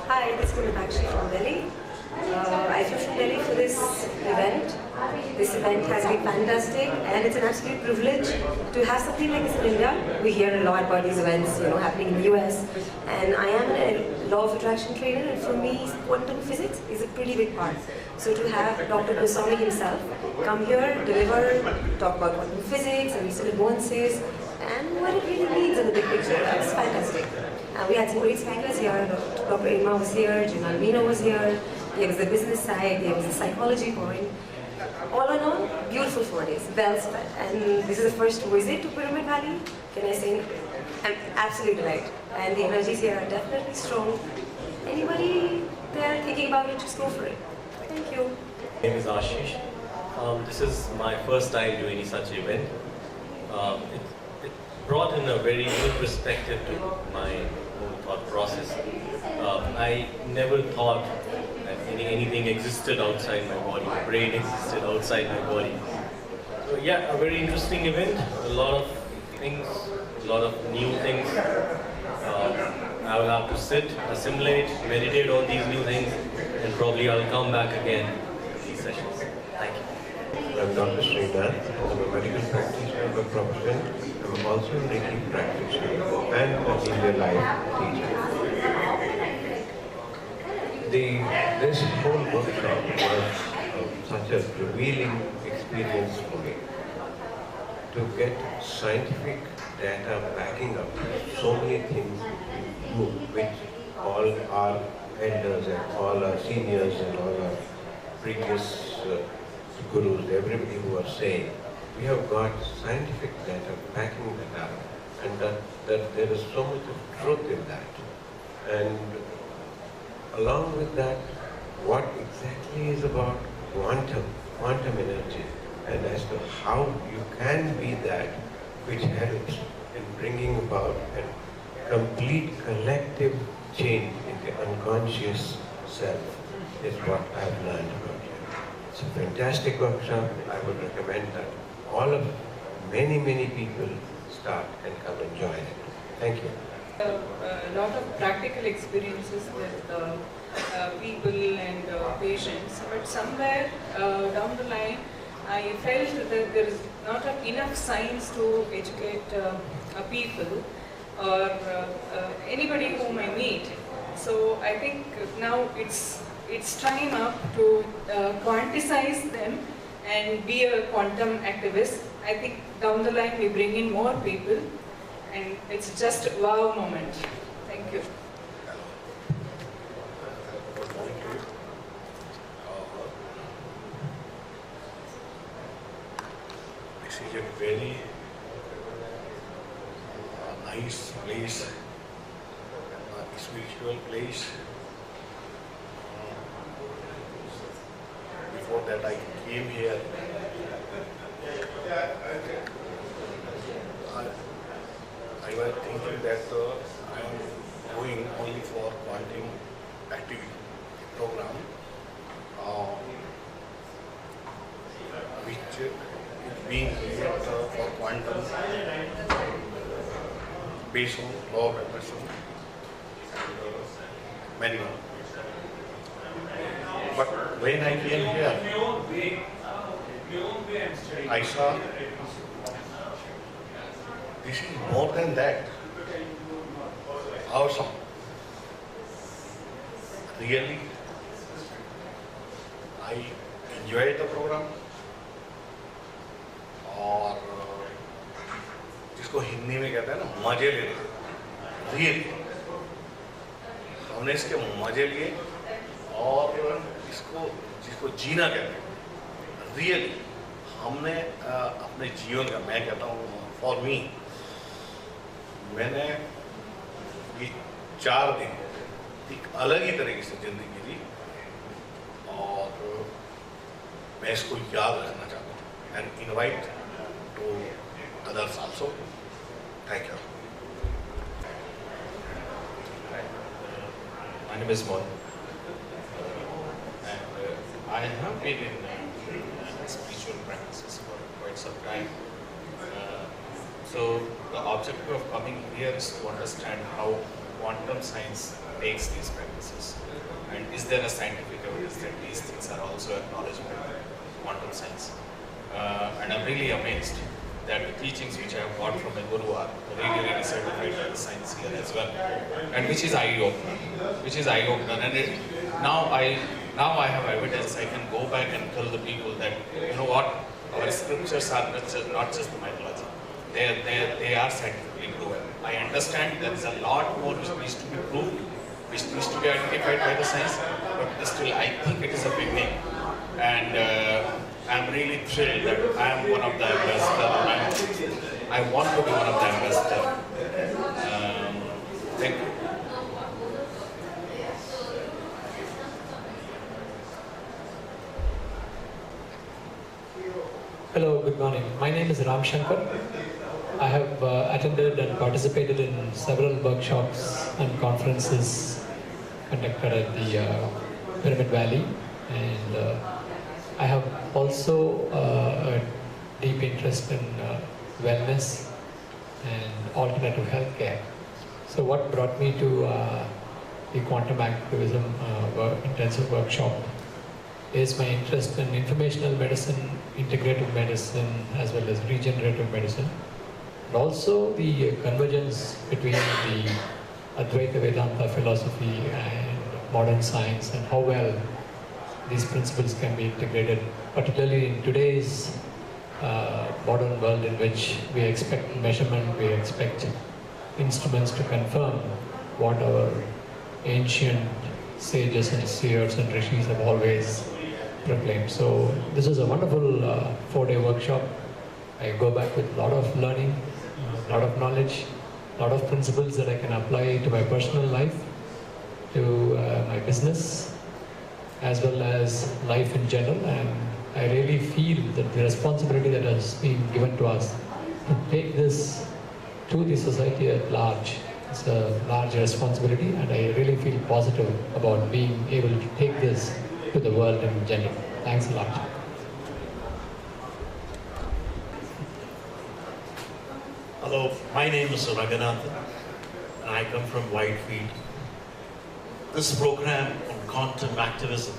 Hi, this is Meenakshi from Delhi. I flew from Delhi for this event. This event has been fantastic, and it's an absolute privilege to have something like this in India. We hear a lot about these events, happening in the US, and I am a law of attraction trainer, and for me, quantum physics is a pretty big part. So to have Dr. Goswami himself come here, deliver, talk about quantum physics and recent advances, and what it really means in the big picture, that's fantastic. We had some great speakers here. Dr. Irma was here, Jinal Meena was here. There was the business side, there was the psychology point. All in all, beautiful 4 days, well spent. And this is the first visit to Pyramid Valley. Can I say, I'm absolutely delighted. And the energies here are definitely strong. Anybody there thinking about it, just go for it. Thank you. My name is Ashish. This is my first time doing such an event. It brought in a very new perspective to my whole thought process. I never thought that anything existed outside my body. My brain existed outside my body. So yeah, a very interesting event. A lot of things, a lot of new things. I will have to sit, assimilate, meditate on these new things, and probably I'll come back again to these sessions. Thank you. I'm Dr. Srinath. I'm a medical practitioner by profession. I'm also a Reiki practitioner and a India Life teacher. This whole workshop was such a revealing experience for me. To get scientific data backing up so many things which all our elders and all our seniors and all our previous gurus, everybody who are saying, we have got scientific data backing that up, and that there is so much of truth in that. And along with that, what exactly is about quantum energy, and as to how you can be that which helps in bringing about a complete collective change in the unconscious self is what I've learned about you. It's a fantastic workshop. I would recommend that many people start and come and join it. Thank you. A lot of practical experiences with people and patients, but somewhere down the line I felt that there is not enough science to educate people or anybody whom I meet. So I think now it's time up to quanticize them and be a quantum activist. I think down the line we bring in more people, and it's just a wow moment. Thank you. This is a very nice place, a spiritual place. Before that I came here, I was thinking that I am going only for quantum activity program, which is being created for quantum based on law of attraction and many more. But when I came here, I saw this is more than that. Awesome. Really, I enjoyed the program, और जिसको हिंदी में कहते हैं ना मजे ले रहे, really हमने इसके मजे लिए और जिसको जीना कहते हैं, रियली हमने अपने जीवन का, मैं कहता हूँ फॉर मी, मैंने ये 4 दिन एक अलग ही तरीके से जिंदगी जी और मैं इसको याद रखना चाहता हूँ and invite to others also. Thank you. My name is Mon, and I have been in spiritual practices for quite some time. So the objective of coming here is to understand how quantum science takes these practices. And is there a scientific evidence that these things are also acknowledged by quantum science? And I'm really amazed that the teachings which I have got from my Guru are really certified by the science here as well, and which is eye-opener. And now I have evidence. I can go back and tell the people that, you know what, our scriptures are not just mythology. They are scientifically proven. I understand there is a lot more which needs to be proved, which needs to be identified by the science, but still I think it is a beginning. And I'm really thrilled that I am one of the ambassadors. I want to be one of the ambassadors. Thank you. Hello, good morning. My name is Ram Shankar. I have attended and participated in several workshops and conferences conducted at the Pyramid Valley, and I have also a deep interest in wellness and alternative healthcare. So what brought me to the quantum activism intensive workshop is my interest in informational medicine, integrative medicine, as well as regenerative medicine, and also the convergence between the Advaita Vedanta philosophy and modern science, and how well these principles can be integrated, particularly in today's modern world in which we expect measurement, we expect instruments to confirm what our ancient sages and seers and rishis have always proclaimed. So this is a wonderful 4-day workshop. I go back with a lot of learning, a lot of knowledge, a lot of principles that I can apply to my personal life, to my business, as well as life in general. And I really feel that the responsibility that has been given to us to take this to the society at large, it's a large responsibility, and I really feel positive about being able to take this to the world in general. Thanks a lot. Hello, my name is Raghunathan, and I come from Whitefield. This program on quantum activism,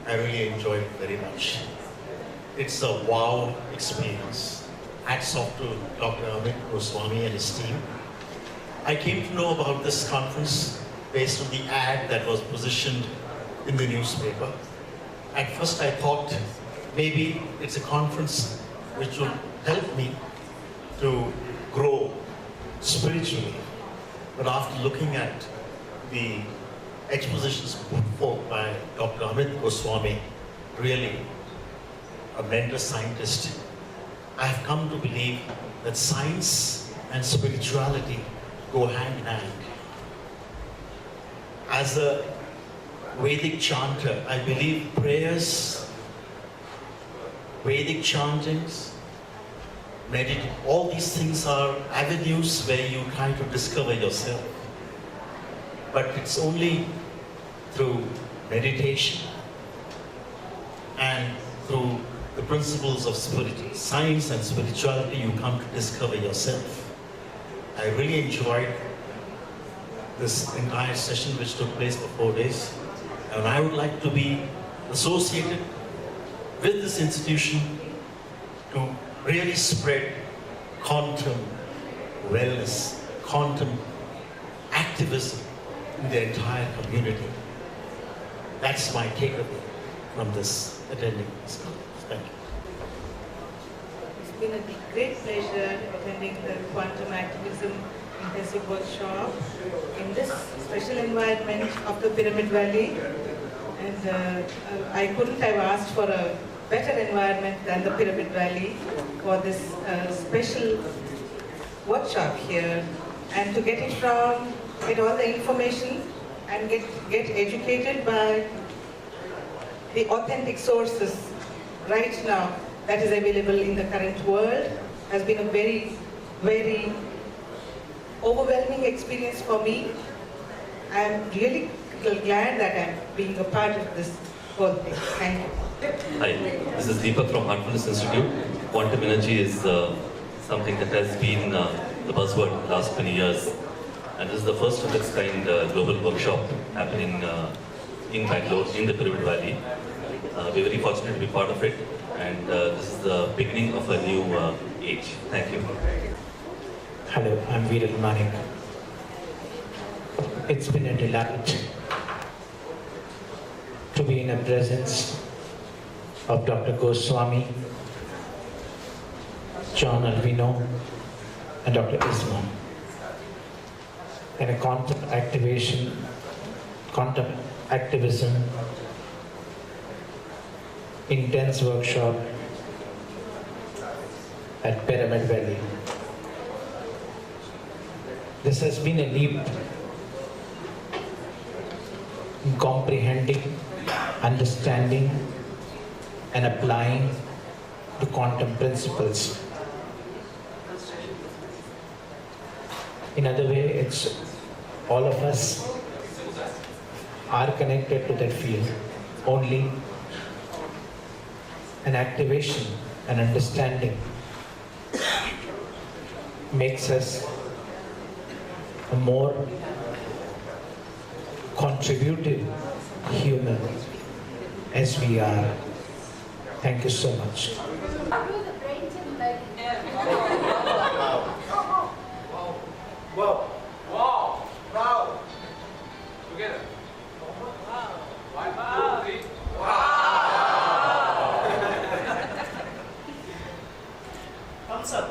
I really enjoyed very much. It's a wow experience. Hats off to Dr. Amit Goswami and his team. I came to know about this conference based on the ad that was positioned in the newspaper. At first I thought maybe it's a conference which will help me to grow spiritually. But after looking at the expositions put forth by Dr. Amit Goswami, really a mentor scientist, I have come to believe that science and spirituality go hand in hand. As a Vedic chanter, I believe prayers, Vedic chantings, all these things are avenues where you try to discover yourself. But it's only through meditation and through the principles of science and spirituality you come to discover yourself. I really enjoyed this entire session which took place for 4 days, and I would like to be associated with this institution to really spread quantum wellness, quantum activism in the entire community. That's my takeaway from this attending this conference. Thank you. It's been a great pleasure attending the Quantum Activism Intensive Workshop in this special environment of the Pyramid Valley. And I couldn't have asked for a better environment than the Pyramid Valley for this special workshop here. And to get all the information and get educated by the authentic sources right now that is available in the current world has been a very, very overwhelming experience for me. I'm really glad that I'm being a part of this whole thing. Thank you. Hi, this is Deepak from Heartfulness Institute. Quantum energy is something that has been the buzzword the last 20 years. And this is the first of its kind global workshop happening in Bangalore, in the Pyramid Valley. We're very fortunate to be part of it, and this is the beginning of a new age. Thank you. Hello, I'm Viral Manik. It's been a delight to be in the presence of Dr. Goswami, John Alvino, and Dr. Isma in a quantum activism intense workshop at Pyramid Valley. This has been a leap in comprehending, understanding, and applying the quantum principles. In other way, it's all of us are connected to that field. Only an activation, an understanding makes us a more contributive human as we are. Thank you so much. Wow. Wow. Wow. Together. Wow. 1, 2, 3. Wow. Thumbs up.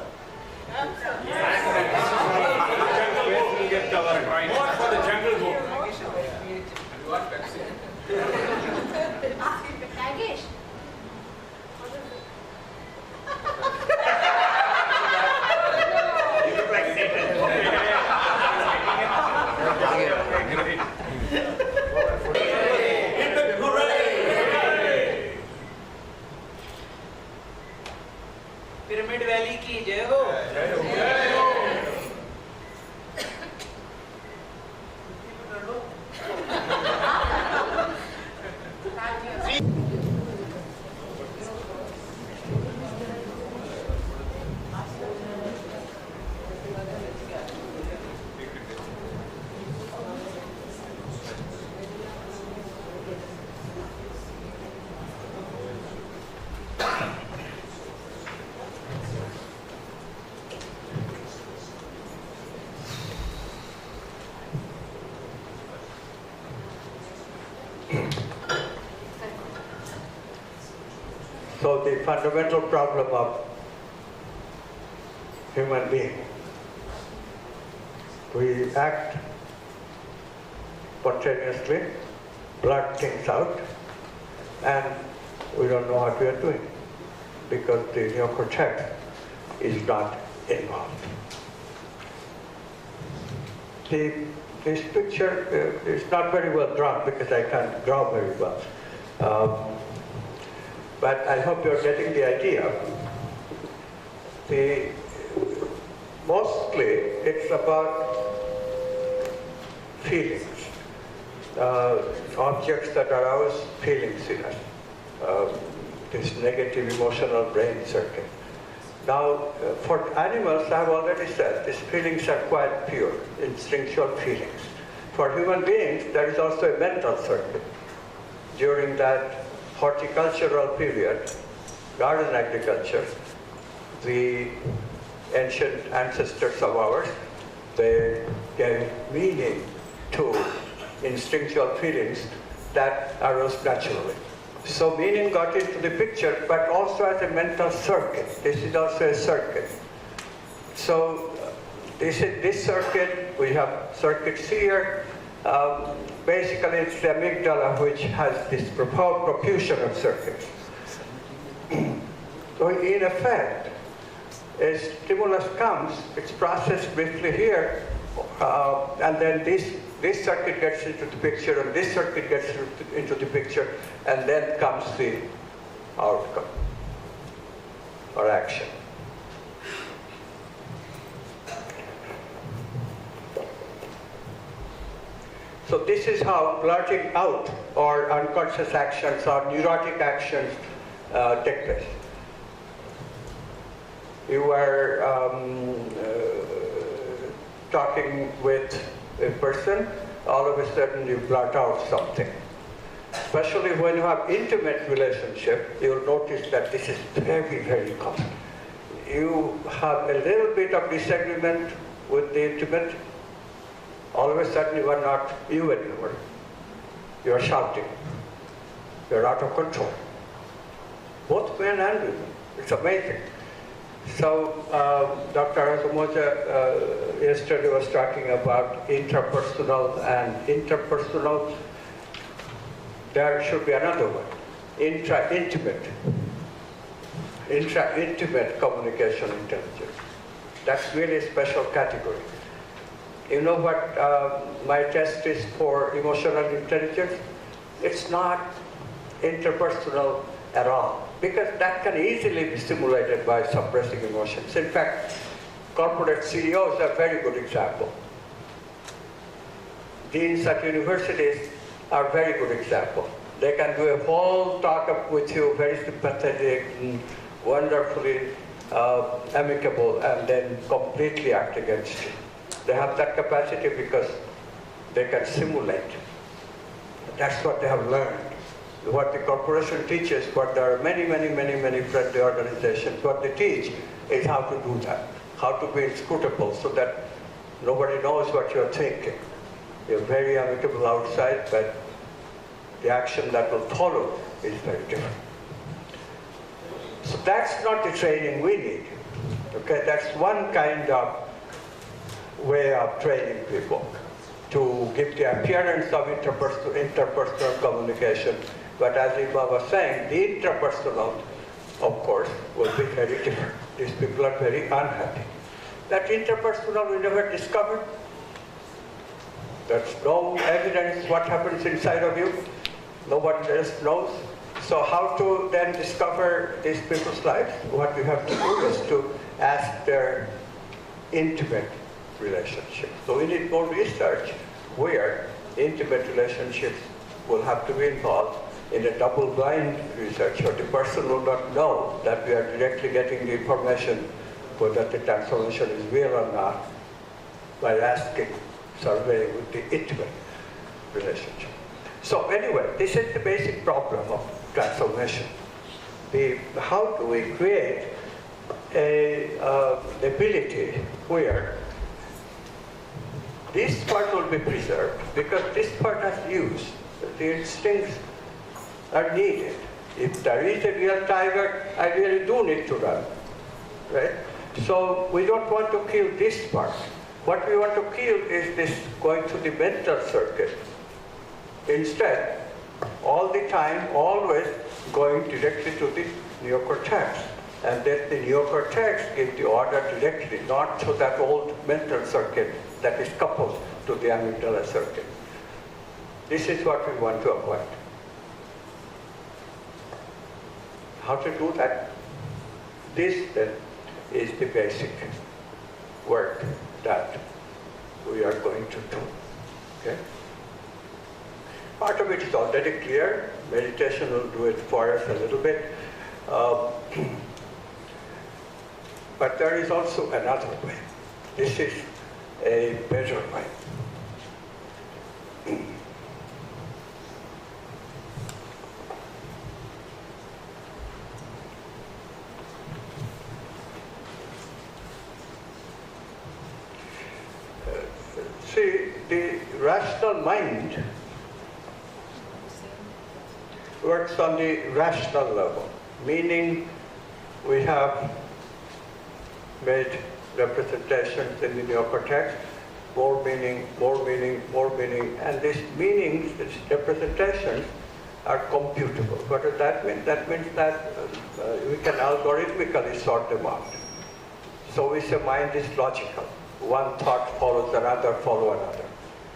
More for the jungle book. You want Pepsi? Nagesh. You look like Satan. Pyramid valley की जय हो। So the fundamental problem of human being, we act spontaneously, blurt things out, and we don't know what we are doing because the neocortex is not involved. This picture is not very well drawn because I can't draw very well. But I hope you're getting the idea. Mostly it's about feelings, objects that arouse feelings in us, this negative emotional brain circuit. Now, for animals, I've already said, these feelings are quite pure, instinctual feelings. For human beings, there is also a mental circuit. During that horticultural period, garden agriculture, the ancient ancestors of ours, they gave meaning to instinctual feelings that arose naturally. So meaning got into the picture, but also as a mental circuit. This is also a circuit. So this circuit, we have circuits here. Basically, it's the amygdala which has this profusion of circuits. So in effect, a stimulus comes, it's processed briefly here, and then this circuit gets into the picture, and this circuit gets into the picture, and then comes the outcome or action. So this is how blurting out or unconscious actions or neurotic actions take place. You were talking with a person, all of a sudden you blurt out something. especially when you have intimate relationship, you'll notice that this is very, very common. You have a little bit of disagreement with the intimate, all of a sudden you are not you anymore. You are shouting. You are out of control. Both men and women. It's amazing. So Dr. Azumoja yesterday was talking about intrapersonal and interpersonal. There should be another one, intra-intimate communication intelligence. That's really a special category. You know what my test is for emotional intelligence? It's not interpersonal at all, because that can easily be simulated by suppressing emotions. In fact, corporate CEOs are a very good example. Deans at universities are a very good example. They can do a whole talk-up with you, very sympathetic, and wonderfully amicable, and then completely act against you. They have that capacity because they can simulate. That's what they have learned. What the corporation teaches, but there are many friendly organizations, what they teach is how to do that, how to be inscrutable so that nobody knows what you're thinking. You're very amicable outside, but the action that will follow is very different. So that's not the training we need. Okay, that's one kind of way of training people to give the appearance of interpersonal communication. But as Iba was saying, the intrapersonal, of course, will be very different. These people are very unhappy. That interpersonal we never discovered. There's no evidence what happens inside of you. Nobody else knows. So how to then discover these people's lives? What we have to do is to ask their intimate relationships. So we need more research where intimate relationships will have to be involved in a double-blind research, where the person will not know that we are directly getting the information whether the transformation is real or not by asking, surveying with the intimate relationship. So anyway, this is the basic problem of transformation. How do we create a ability where this part will be preserved because this part has use. The instincts are needed. If there is a real tiger, I really do need to run, right? So we don't want to kill this part. What we want to kill is this going to the mental circuit. Instead, all the time, always going directly to the neocortex. And then the neocortex gives the order directly, not to that old mental circuit that is coupled to the amygdala circuit. This is what we want to avoid. How to do that? This then is the basic work that we are going to do. Okay? Part of it is already clear. Meditation will do it for us a little bit. But there is also another way. This is a better way. See, the rational mind works on the rational level, meaning we have made representations in the neocortex, more meaning, and these meanings, these representations are computable. What does that mean? That means that we can algorithmically sort them out. So we say mind is logical. One thought follows another, follow another.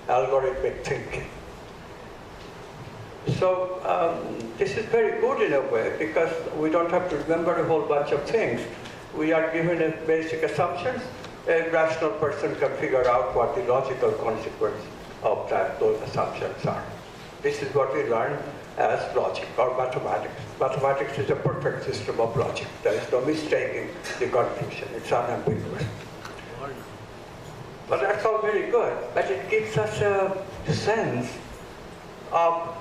Algorithmic thinking. So this is very good in a way because we don't have to remember a whole bunch of things. We are given a basic assumptions. A rational person can figure out what the logical consequence of those assumptions are. This is what we learn as logic or mathematics. Mathematics is a perfect system of logic. There is no mistaking the conclusion. It's unambiguous. But that's all very good. But it gives us a sense of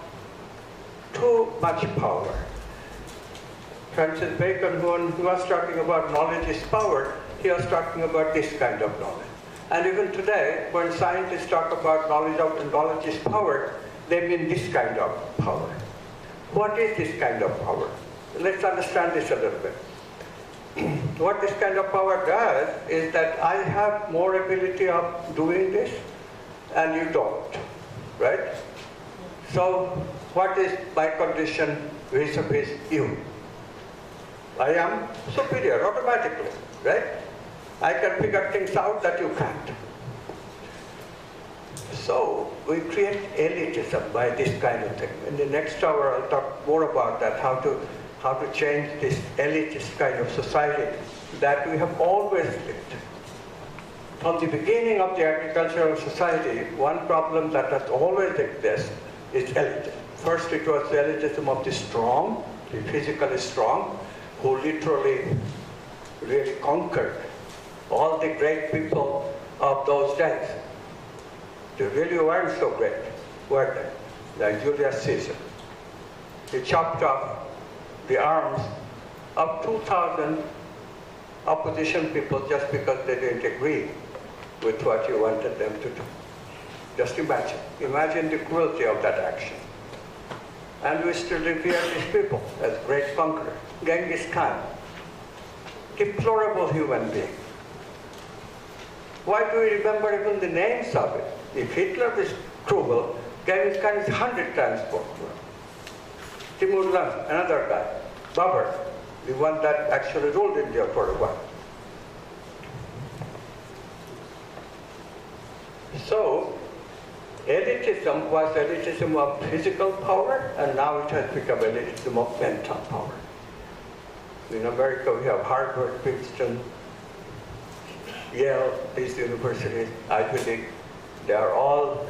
too much power. Francis Bacon, when he was talking about knowledge is power, he was talking about this kind of knowledge. And even today, when scientists talk about knowledge is power, they mean this kind of power. What is this kind of power? Let's understand this a little bit. What this kind of power does is that I have more ability of doing this and you don't, right? So what is my condition vis-a-vis you? I am superior automatically, right? I can figure things out that you can't. So we create elitism by this kind of thing. In the next hour, I'll talk more about that, how to change this elitist kind of society that we have always lived. From the beginning of the agricultural society, one problem that has always existed is elitism. First, it was the elitism of the strong, the physically strong, who literally really conquered all the great people of those days. They really weren't so great, were they? Like Julius Caesar. He chopped off the arms of 2,000 opposition people just because they didn't agree with what you wanted them to do. Just imagine. Imagine the cruelty of that action. And we still revere these people as great conquerors. Genghis Khan, deplorable human being. Why do we remember even the names of it? If Hitler is cruel, Genghis Khan is 100 times more cruel. Timur-Lenk, another guy. Babur, the one that actually ruled India for a while. So, elitism was elitism of physical power, and now it has become elitism of mental power. In America, we have Harvard, Princeton, Yale, these universities, Ivy League. They are all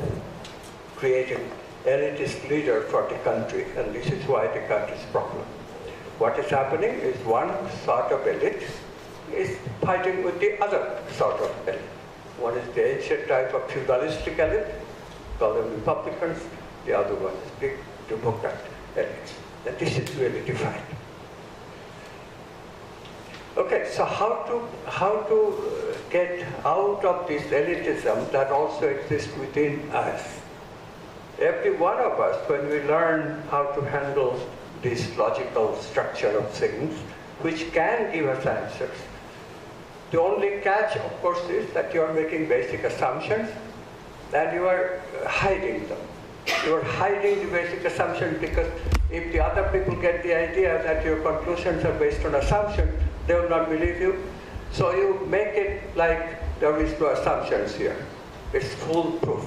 creating elitist leaders for the country, and this is why the country is problem. What is happening is one sort of elite is fighting with the other sort of elite. One is the ancient type of feudalistic elite, called them Republicans. The other one is the Democrat elite. And this is really defined. Okay, so how to get out of this elitism that also exists within us? Every one of us, when we learn how to handle this logical structure of things, which can give us answers, the only catch, of course, is that you are making basic assumptions and you are hiding them. You are hiding the basic assumptions because if the other people get the idea that your conclusions are based on assumptions, they will not believe you. So you make it like there is no assumptions here. It's foolproof.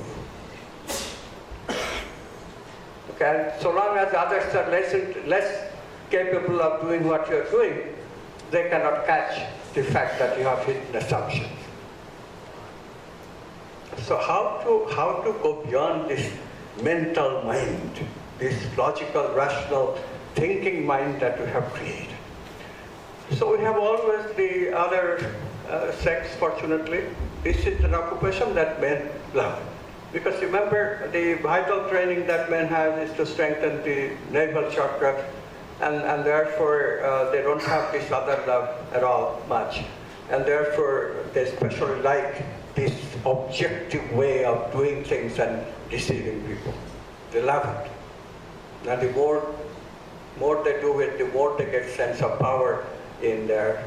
Okay? So long as others are less capable of doing what you're doing, they cannot catch the fact that you have hidden assumptions. So how to go beyond this mental mind, this logical, rational, thinking mind that we have created? So we have always the other sex, fortunately. This is an occupation that men love. Because remember, the vital training that men have is to strengthen the navel chakra, and therefore they don't have this other love at all much. And therefore they especially like this objective way of doing things and deceiving people. They love it. And the more they do it, the more they get sense of power in their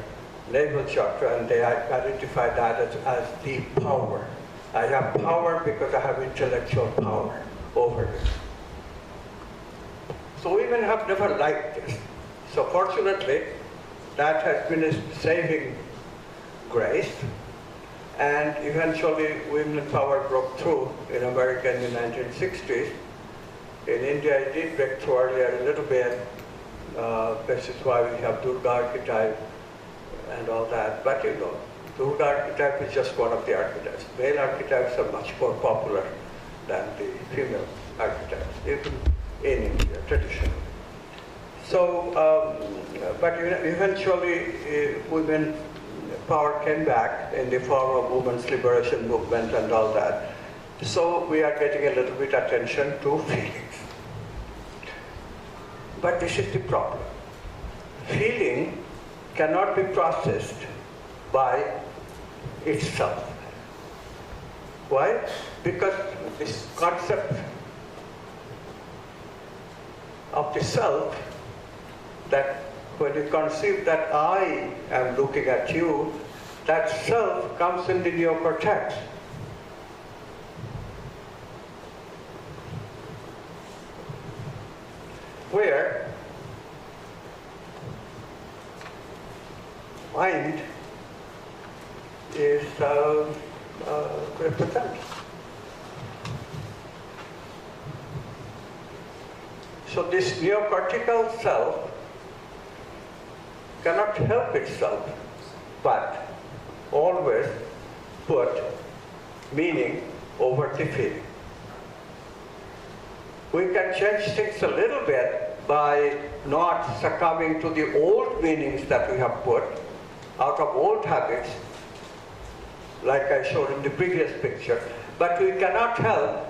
navel chakra, and they identify that as the power. I have power because I have intellectual power over it. So women have never liked this. So fortunately, that has been a saving grace, and eventually women power broke through in America in the 1960s. In India, it did break through earlier a little bit. This is why we have Durga archetype and all that. But you know, Durga archetype is just one of the archetypes. Male archetypes are much more popular than the female archetypes, even in India, traditionally. So, but eventually women power came back in the form of women's liberation movement and all that. So we are getting a little bit attention to feelings. But this is the problem. Feeling cannot be processed by itself. Why? Because this concept of the self, that when you conceive that I am looking at you, that self comes in the neocortex. Where mind is represented. So this neocortical self cannot help itself but always put meaning over the feeling. We can change things a little bit by not succumbing to the old meanings that we have put out of old habits, like I showed in the previous picture. But we cannot help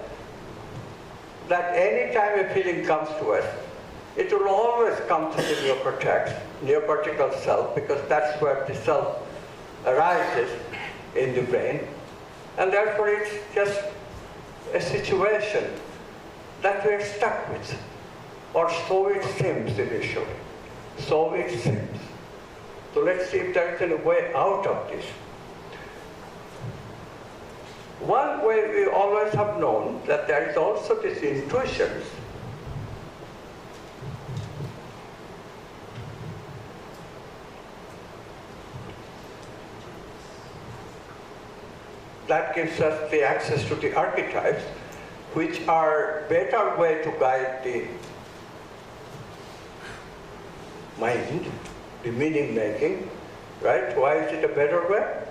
that any time a feeling comes to us, it will always come to the neocortex, neocortical self, because that's where the self arises in the brain. And therefore it's just a situation that we're stuck with. Or so it seems initially. So it seems. So let's see if there is any way out of this. One way we always have known that there is also this intuitions that gives us the access to the archetypes, which are better way to guide the mind, the meaning making, right? Why is it a better way?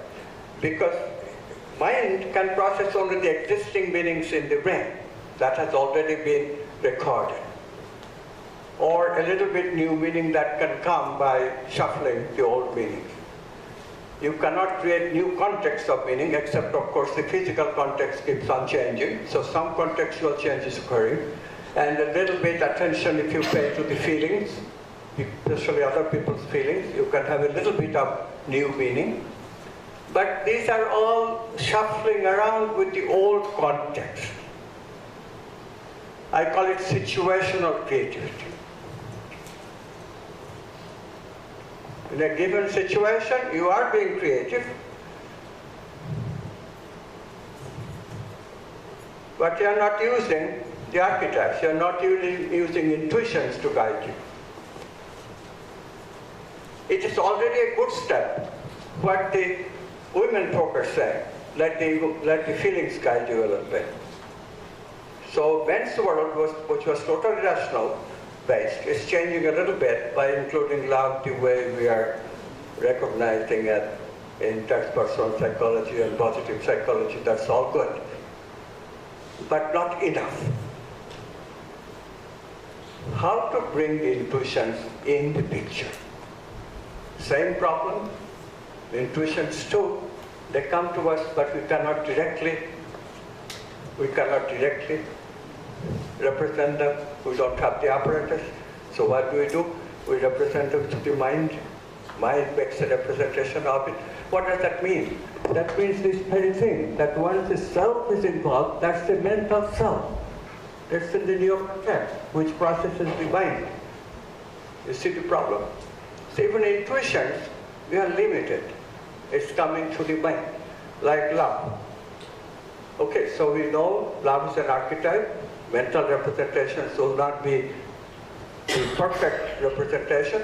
Because mind can process only the existing meanings in the brain that has already been recorded, or a little bit new meaning that can come by shuffling the old meanings. You cannot create new contexts of meaning, except of course the physical context keeps on changing, so some contextual change is occurring, and a little bit attention if you pay to the feelings, especially other people's feelings, you can have a little bit of new meaning. But these are all shuffling around with the old context. I call it situational creativity. In a given situation, you are being creative, but you are not using the archetypes, you are not using intuitions to guide you. It is already a good step, what the women folk are saying, let the feelings guide you a little bit. So men's world, which was totally rational based, is changing a little bit by including love the way we are recognizing it in transpersonal psychology and positive psychology. That's all good, but not enough. How to bring the intuitions in the picture? Same problem. The intuitions too, they come to us, but we cannot directly represent them. We don't have the apparatus. So what do? We represent them to the mind. Mind makes a representation of it. What does that mean? That means this very thing, that once the self is involved, that's the mental self. That's in the neocortex, which processes the mind. You see the problem? So even intuitions, we are limited. It's coming to the mind, like love. Okay, so we know love is an archetype. Mental representations will not be the perfect representation.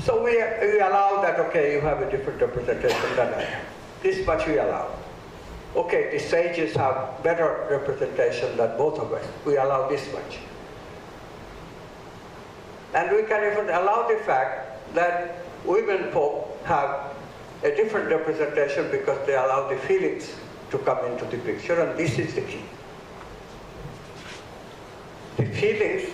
So we allow that, okay, you have a different representation than I have. This much we allow. Okay, the sages have better representation than both of us. We allow this much. And we can even allow the fact that women folk have a different representation because they allow the feelings to come into the picture, and this is the key. The feelings,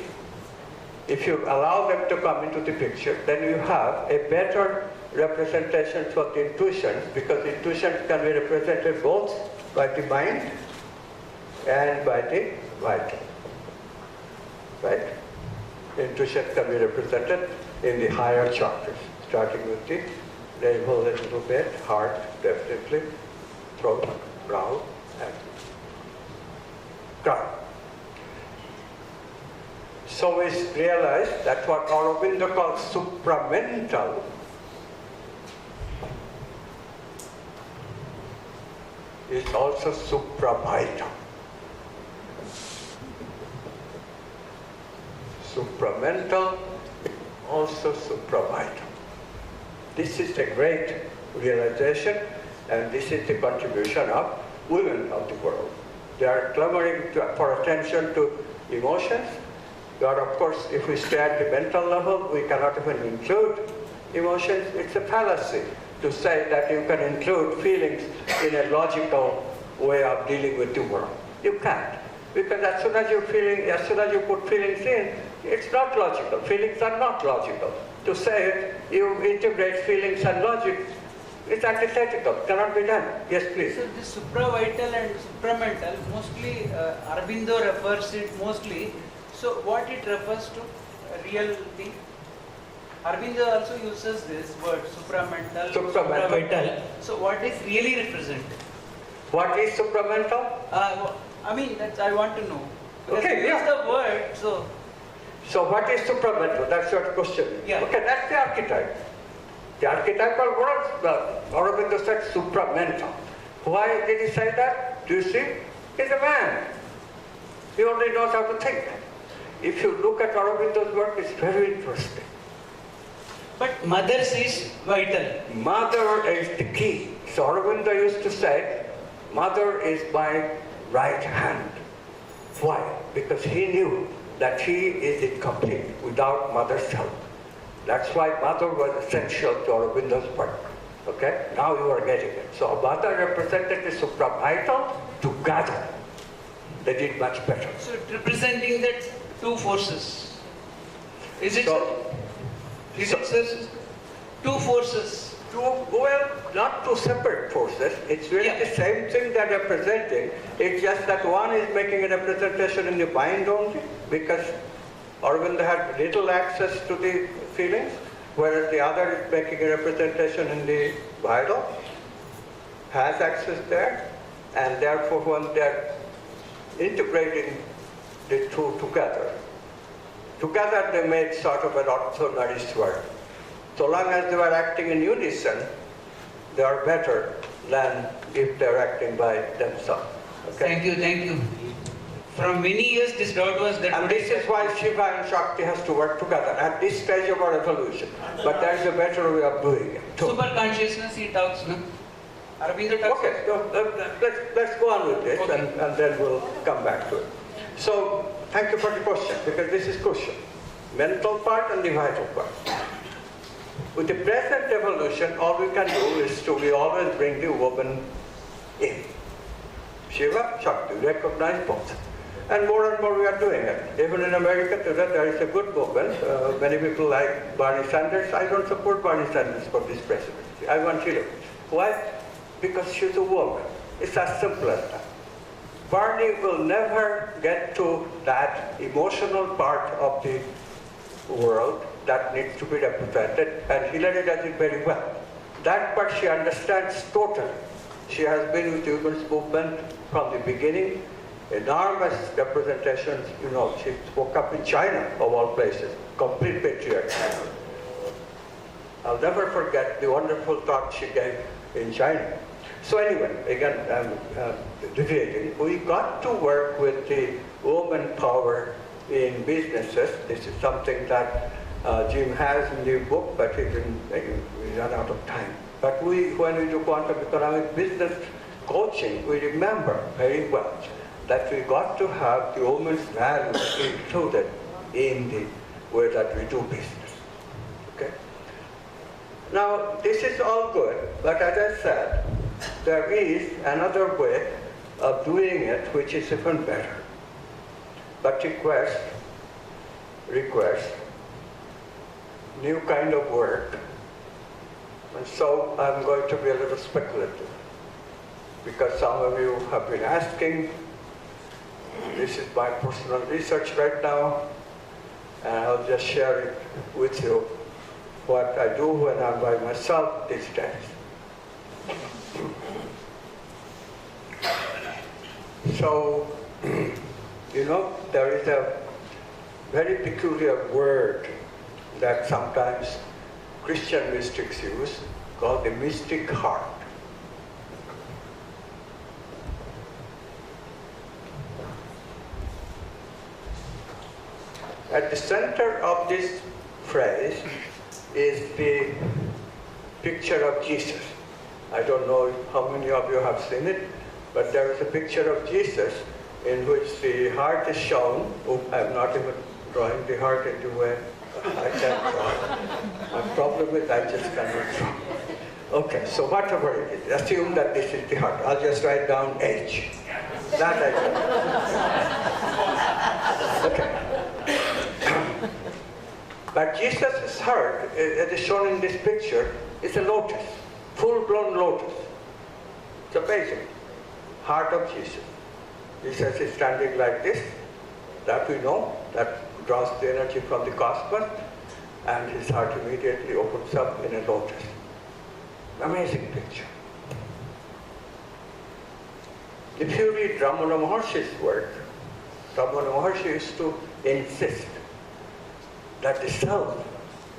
if you allow them to come into the picture, then you have a better representation for the intuitions, because intuitions can be represented both by the mind and by the vital. Right? intuition can be represented in the higher chakras, starting with the navel a little bit, heart definitely, throat, brow, and crown. So we realize that what Aurobindo calls supramental is also supravital. Supramental, also supravital. This is a great realization, and this is the contribution of women of the world. They are clamoring for attention to emotions, but of course, if we stay at the mental level, we cannot even include emotions. It's a fallacy to say that you can include feelings in a logical way of dealing with the world. You can't. Because as soon as you put feelings in, it's not logical. Feelings are not logical. To say you integrate feelings and logic, it's antithetical, cannot be done. Yes, please. So this supravital and supramental, mostly Aurobindo refers it mostly. So what it refers to, real thing? Aurobindo also uses this word, supramental, supravital. So what is really represented? What is supramental? I mean, I want to know. Because Okay, use the word, so. So what is supramental? That's your question. Yeah. Okay, that's the archetype. The archetypal words, Aurobindo said supramental. Why did he say that? Do you see? He's a man. He only knows how to think. If you look at Aurobindo's work, it's very interesting. But mother's is vital. Mother is the key. So Aurobindo used to say, mother is my right hand. Why? Because he knew that he is incomplete without mother's help. That's why mother was essential to Aurobindo's work. Okay? Now you are getting it. So mother represented the supravital together. They did much better. So representing that two forces. Is it so? Is it sir? Two forces. Well, not two separate forces. It's really the same thing that they're presenting. It's just that one is making a representation in the mind only, because Aurobindo had little access to the feelings, whereas the other is making a representation in the vital, has access there, and therefore when they're integrating the two together they made sort of an orthonariswar. So long as they were acting in unison, they are better than if they're acting by themselves. Okay? Thank you. From many years this doubt was that... And this is why Shiva and Shakti has to work together at this stage of our evolution. But there is a better way of doing it too. Super consciousness he talks, no? Aurobindo talks. Okay, so let's go on with this, Okay. and then we'll come back to it. So, thank you for the question, because this is crucial. Mental part and the vital part. With the present evolution, all we can do is we always bring the woman in. Shiva, Shakti, recognize both. And more we are doing it. Even in America today, there is a good movement. Many people like Bernie Sanders. I don't support Bernie Sanders for this presidency. I want Hillary. Why? Because she's a woman. It's as simple as that. Bernie will never get to that emotional part of the world that needs to be represented, and Hillary does it very well. That part she understands totally. She has been with the women's movement from the beginning. Enormous representations, she spoke up in China, of all places, complete patriarchy. I'll never forget the wonderful talk she gave in China. So anyway, again, I'm deviating. We got to work with the woman power in businesses. This is something that Jim has in the book, but we run out of time. But when we do quantum economic business coaching, we remember very well that we got to have the woman's values included in the way that we do business. Okay? Now, this is all good, but as I said, there is another way of doing it which is even better, but requires new kind of work. And so I'm going to be a little speculative, because some of you have been asking. This is my personal research right now, and I'll I'll just share it with you, what I do when I'm by myself these days. So, you know, there is a very peculiar word that sometimes Christian mystics use called the mystic heart. At the center of this phrase is the picture of Jesus. I don't know how many of you have seen it, but there is a picture of Jesus in which the heart is shown. Oh, I'm not even drawing the heart into where I can't draw. My problem is I just cannot draw. Okay, so whatever it is, assume that this is the heart. I'll just write down H. That I can. Okay. But Jesus' heart, as is shown in this picture, is a lotus, full-blown lotus. It's amazing. Heart of Jesus. Jesus is standing like this, that we know, that draws the energy from the cosmos, and his heart immediately opens up in a lotus. Amazing picture. If you read Ramana Maharshi's work, Ramana Maharshi used to insist that the self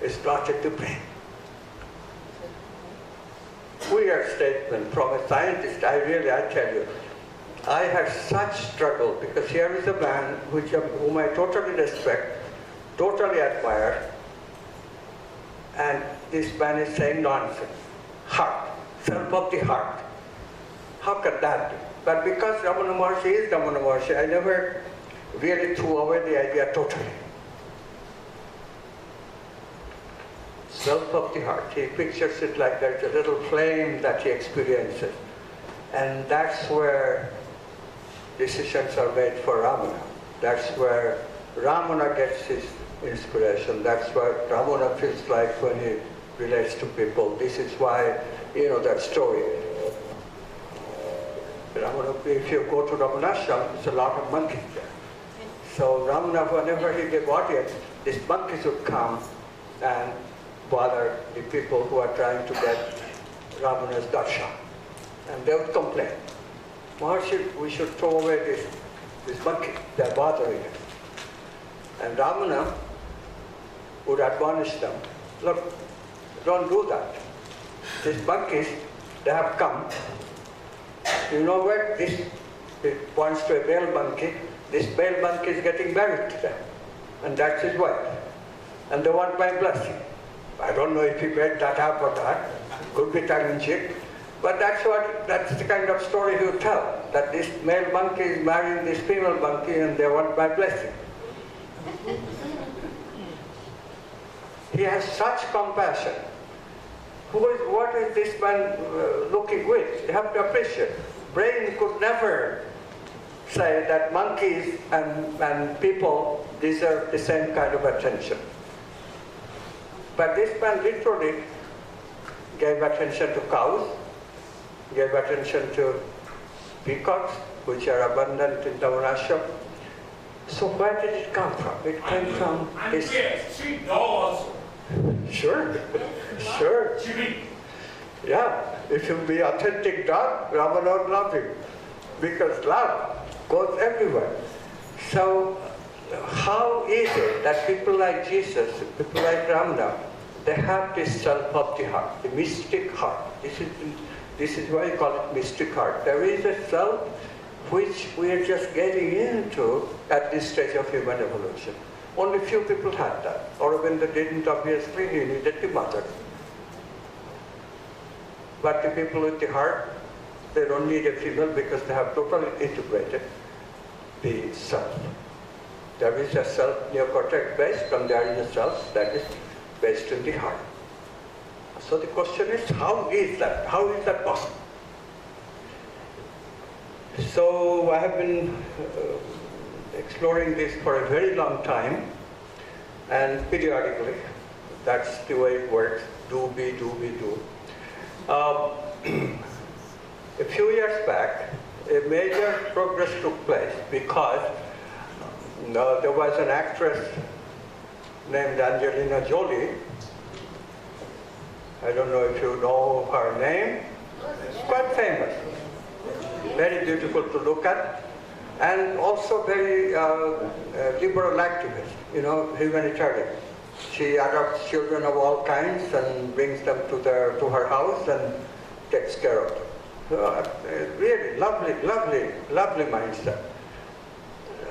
is not at the brain. Weird statement from a scientist, I tell you. I had such struggle because here is a man whom I totally respect, totally admire, and this man is saying nonsense. Heart, self of the heart. How can that be? But because Ramana Maharshi is Ramana Maharshi, I never really threw away the idea totally. Self of the heart. He pictures it like there's a little flame that he experiences. And that's where decisions are made for Ramana. That's where Ramana gets his inspiration. That's what Ramana feels like when he relates to people. This is why, you know, that story. Ramana, if you go to Ramanashram, there's a lot of monkeys there. So Ramana, whenever he gave audience, these monkeys would come and bother the people who are trying to get Ramana's darshan. And they would complain. Maharshi, we should throw away this monkey, they're bothering us. And Ramana would admonish them, look, don't do that. These monkeys, they have come. You know what? It points to a male monkey. This male monkey is getting married to them. And that's his wife. And they want my blessing. I don't know if he made that up or not. Could be tongue-in-cheek. But that's the kind of story he would tell. That this male monkey is marrying this female monkey and they want my blessing. He has such compassion. What is this man looking with? You have to appreciate. Brain could never say that monkeys and people deserve the same kind of attention. But this man literally gave attention to cows, gave attention to peacocks, which are abundant in Davanashram. So where did it come from? It came from his... Sheep dogs. Sure, sure. Yeah, if you be authentic dog, Ramana would love you. Because love goes everywhere. So how is it that people like Jesus, people like Ramana, they have this self of the heart, the mystic heart. This is why I call it mystic heart. There is a self which we are just getting into at this stage of human evolution. Only few people had that. Aurobindo didn't, obviously, he needed the mother. But the people with the heart, they don't need a female because they have totally integrated the self. There is a self neocortex based, and there is a self that is based in the heart. So the question is, how is that? How is that possible? So I have been exploring this for a very long time, and periodically, that's the way it works, do. A few years back, a major progress took place because there was an actress named Angelina Jolie. I don't know if you know her name. She's quite famous. Very beautiful to look at. And also very liberal activist, you know, humanitarian. She adopts children of all kinds and brings them to her house and takes care of them. So, really lovely, lovely, lovely mindset.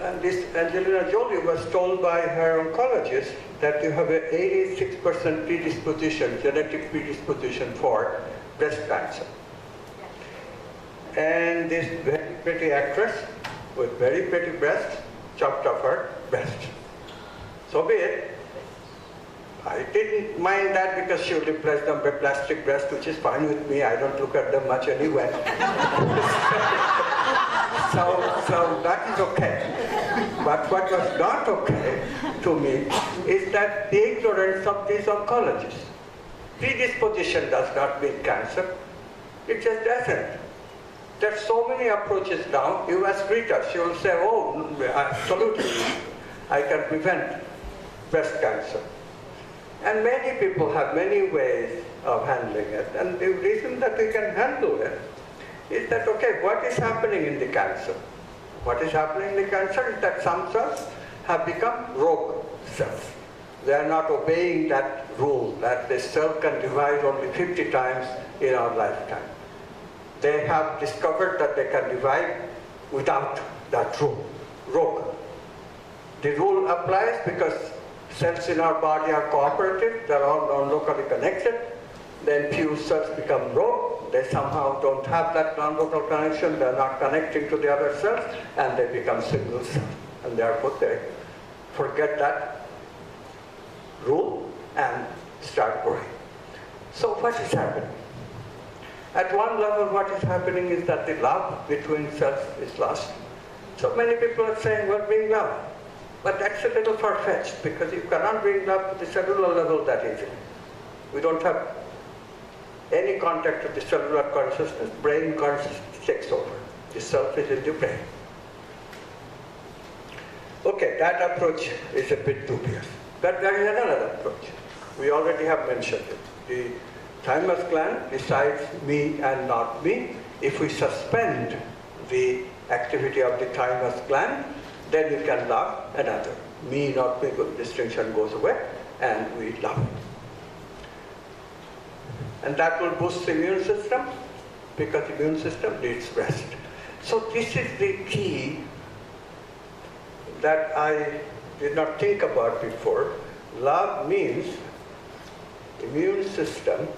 And this Angelina Jolie was told by her oncologist that you have an 86% predisposition, genetic predisposition for breast cancer. And this very pretty actress with very pretty breasts chopped off her breast. So be it. I didn't mind that because she replaced them by plastic breasts, which is fine with me. I don't look at them much anyway. so that is okay. But what was not okay to me is that the ignorance of these oncologists. Predisposition does not mean cancer. It just doesn't. There are so many approaches now. You ask Rita, she will say, oh, absolutely, I can prevent breast cancer. And many people have many ways of handling it. And the reason that we can handle it is that, okay, what is happening in the cancer? What is happening in the cancer is that some cells have become rogue cells. They are not obeying that rule that the cell can divide only 50 times in our lifetime. They have discovered that they can divide without that rule, rogue. The rule applies because cells in our body are cooperative, they're all non-locally connected. Then few cells become rogue, they somehow don't have that non-local connection, they're not connecting to the other cells, and they become single cells. And therefore they forget that rule and start growing. So what is happening? At one level, what is happening is that the love between cells is lost. So many people are saying, well, bring love. But that's a little far-fetched, because you cannot bring love to the cellular level that easily. We don't have any contact with the cellular consciousness. Brain consciousness takes over. The self is in the brain. Okay, that approach is a bit dubious. But there is another approach. We already have mentioned it. The thymus gland decides me and not me. If we suspend the activity of the thymus gland, then we can love another. Me, not me, distinction goes away, and we love. And that will boost the immune system, because the immune system needs rest. So this is the key that I did not think about before. Love means immune system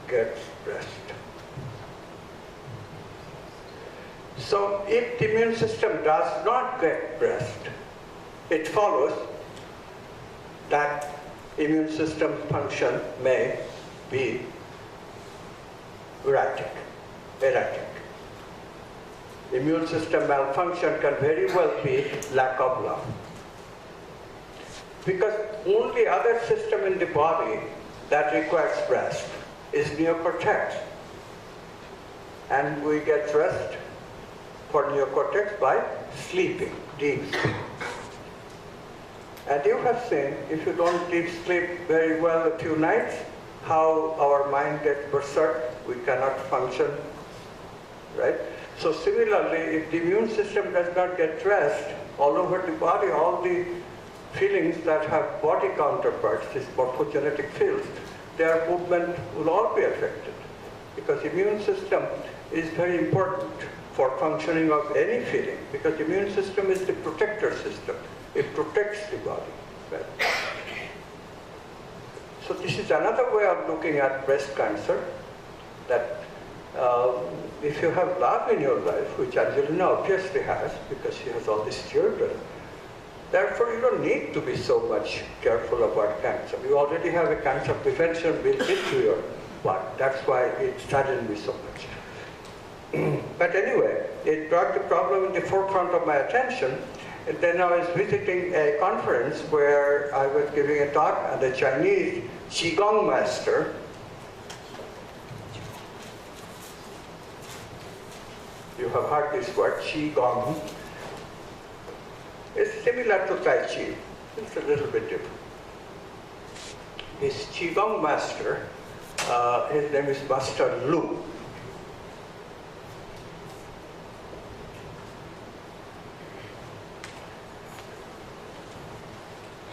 gets rest. So if the immune system does not get rest, it follows that immune system function may be erratic. Immune system malfunction can very well be lack of love. Because only other system in the body that requires rest is neocortex. And we get rest for neocortex by sleeping, deep sleep. And you have seen, if you don't deep sleep very well a few nights, how our mind gets berserk, we cannot function, right? So similarly, if the immune system does not get rest, all over the body, all the feelings that have body counterparts, these morphogenetic fields, their movement will all be affected. Because immune system is very important for functioning of any feeling, because the immune system is the protector system. It protects the body. Right? So this is another way of looking at breast cancer, that if you have love in your life, which Angelina obviously has, because she has all these children, therefore you don't need to be so much careful about cancer. You already have a cancer prevention built into your body. That's why it saddened me so much. But anyway, it brought the problem in the forefront of my attention. And then I was visiting a conference where I was giving a talk, and the Chinese Qigong master, you you have heard this word, Qigong. It's similar to Tai Chi. It's a little bit different. His Qigong master, his name is Master Lu.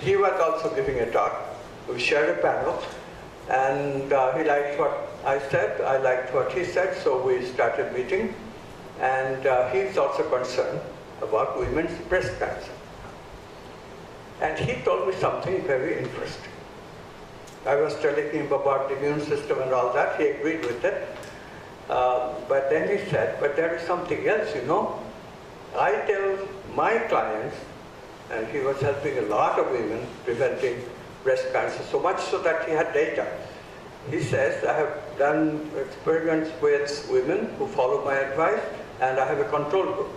He was also giving a talk. We shared a panel, and he liked what I said, I liked what he said, so we started meeting. And he's also concerned about women's breast cancer. And he told me something very interesting. I was telling him about the immune system and all that. He agreed with it. But then he said, but there is something else, you know. I tell my clients, and he was helping a lot of women preventing breast cancer, so much so that he had data. He says, I have done experiments with women who follow my advice, and I have a control group.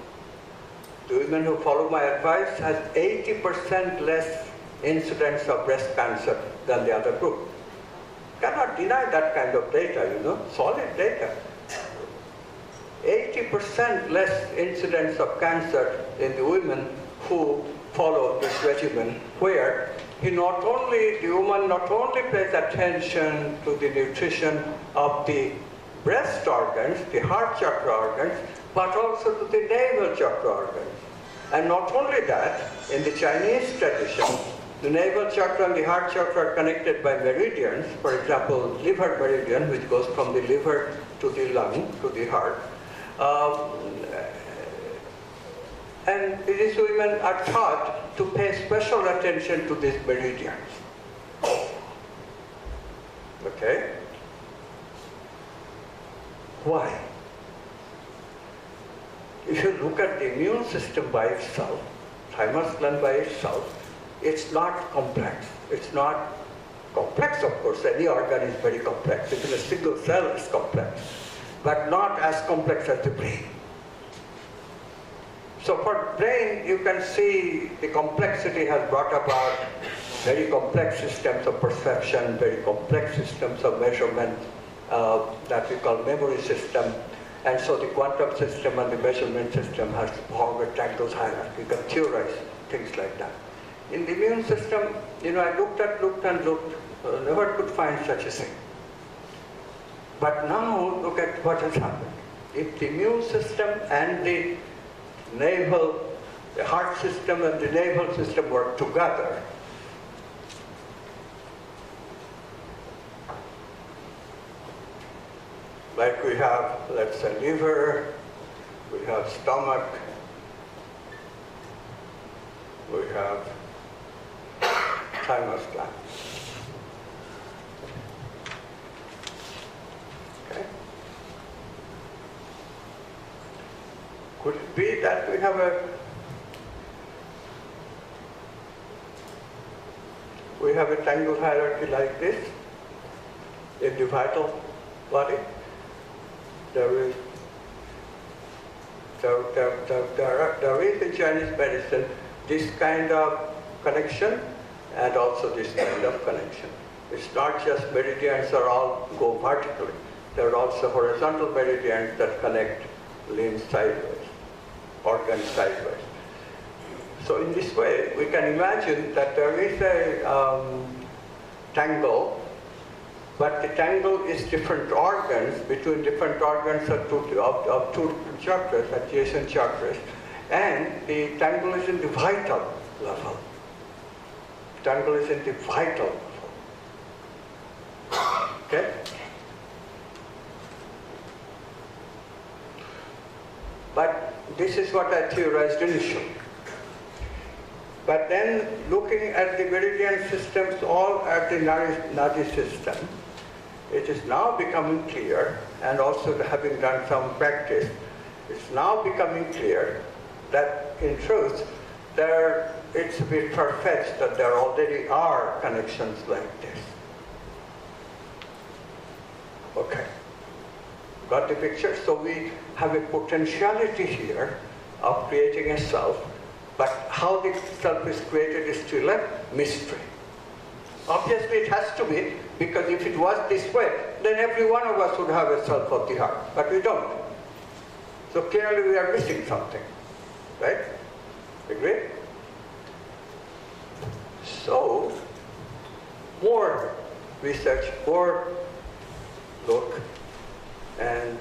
The women who follow my advice has 80% less incidence of breast cancer than the other group. Cannot deny that kind of data, you know, solid data. 80% less incidence of cancer in the women who follow this regimen, where the woman not only pays attention to the nutrition of the breast organs, the heart chakra organs, but also to the navel chakra organs. And not only that, in the Chinese tradition, the navel chakra and the heart chakra are connected by meridians. For example, liver meridian, which goes from the liver to the lung, to the heart. And these women are taught to pay special attention to these meridians. Okay? Why? If you look at the immune system by itself, thymus gland by itself, it's not complex. It's not complex, of course. Any organ is very complex. Even a single cell is complex, but not as complex as the brain. So for brain, you can see the complexity has brought about very complex systems of perception, very complex systems of measurement that we call memory system. And so the quantum system and the measurement system has formed a tangled hierarchy. You can theorize things like that. In the immune system, you know, I looked and looked, never could find such a thing. But now, look at what has happened. If the immune system and the heart system and the navel system work together, like we have, let's say, liver, we have stomach, we have thymus gland. Okay? Could it be that we have a tangled hierarchy like this in the vital body? There is in Chinese medicine this kind of connection and also this kind of connection. It's not just meridians that all go vertically. There are also horizontal meridians that connect limbs sideways, organs sideways. So in this way, we can imagine that there is a tangle, but the tangle is different organs, between different organs of two different chakras, adjacent chakras, and the tangle is in the vital level. Tangle is in the vital level. Okay? But this is what I theorized initially. But then looking at the meridian systems, all at the Nadi system, it is now becoming clear, and also having done some practice, it's now becoming clear that in truth, it's a bit far-fetched that there already are connections like this. Okay. Got the picture? So we have a potentiality here of creating a self, but how the self is created is still a mystery. Obviously it has to be, because if it was this way, then every one of us would have a self of the heart, but we don't. So clearly we are missing something, right? Agree? So, more research, more look, and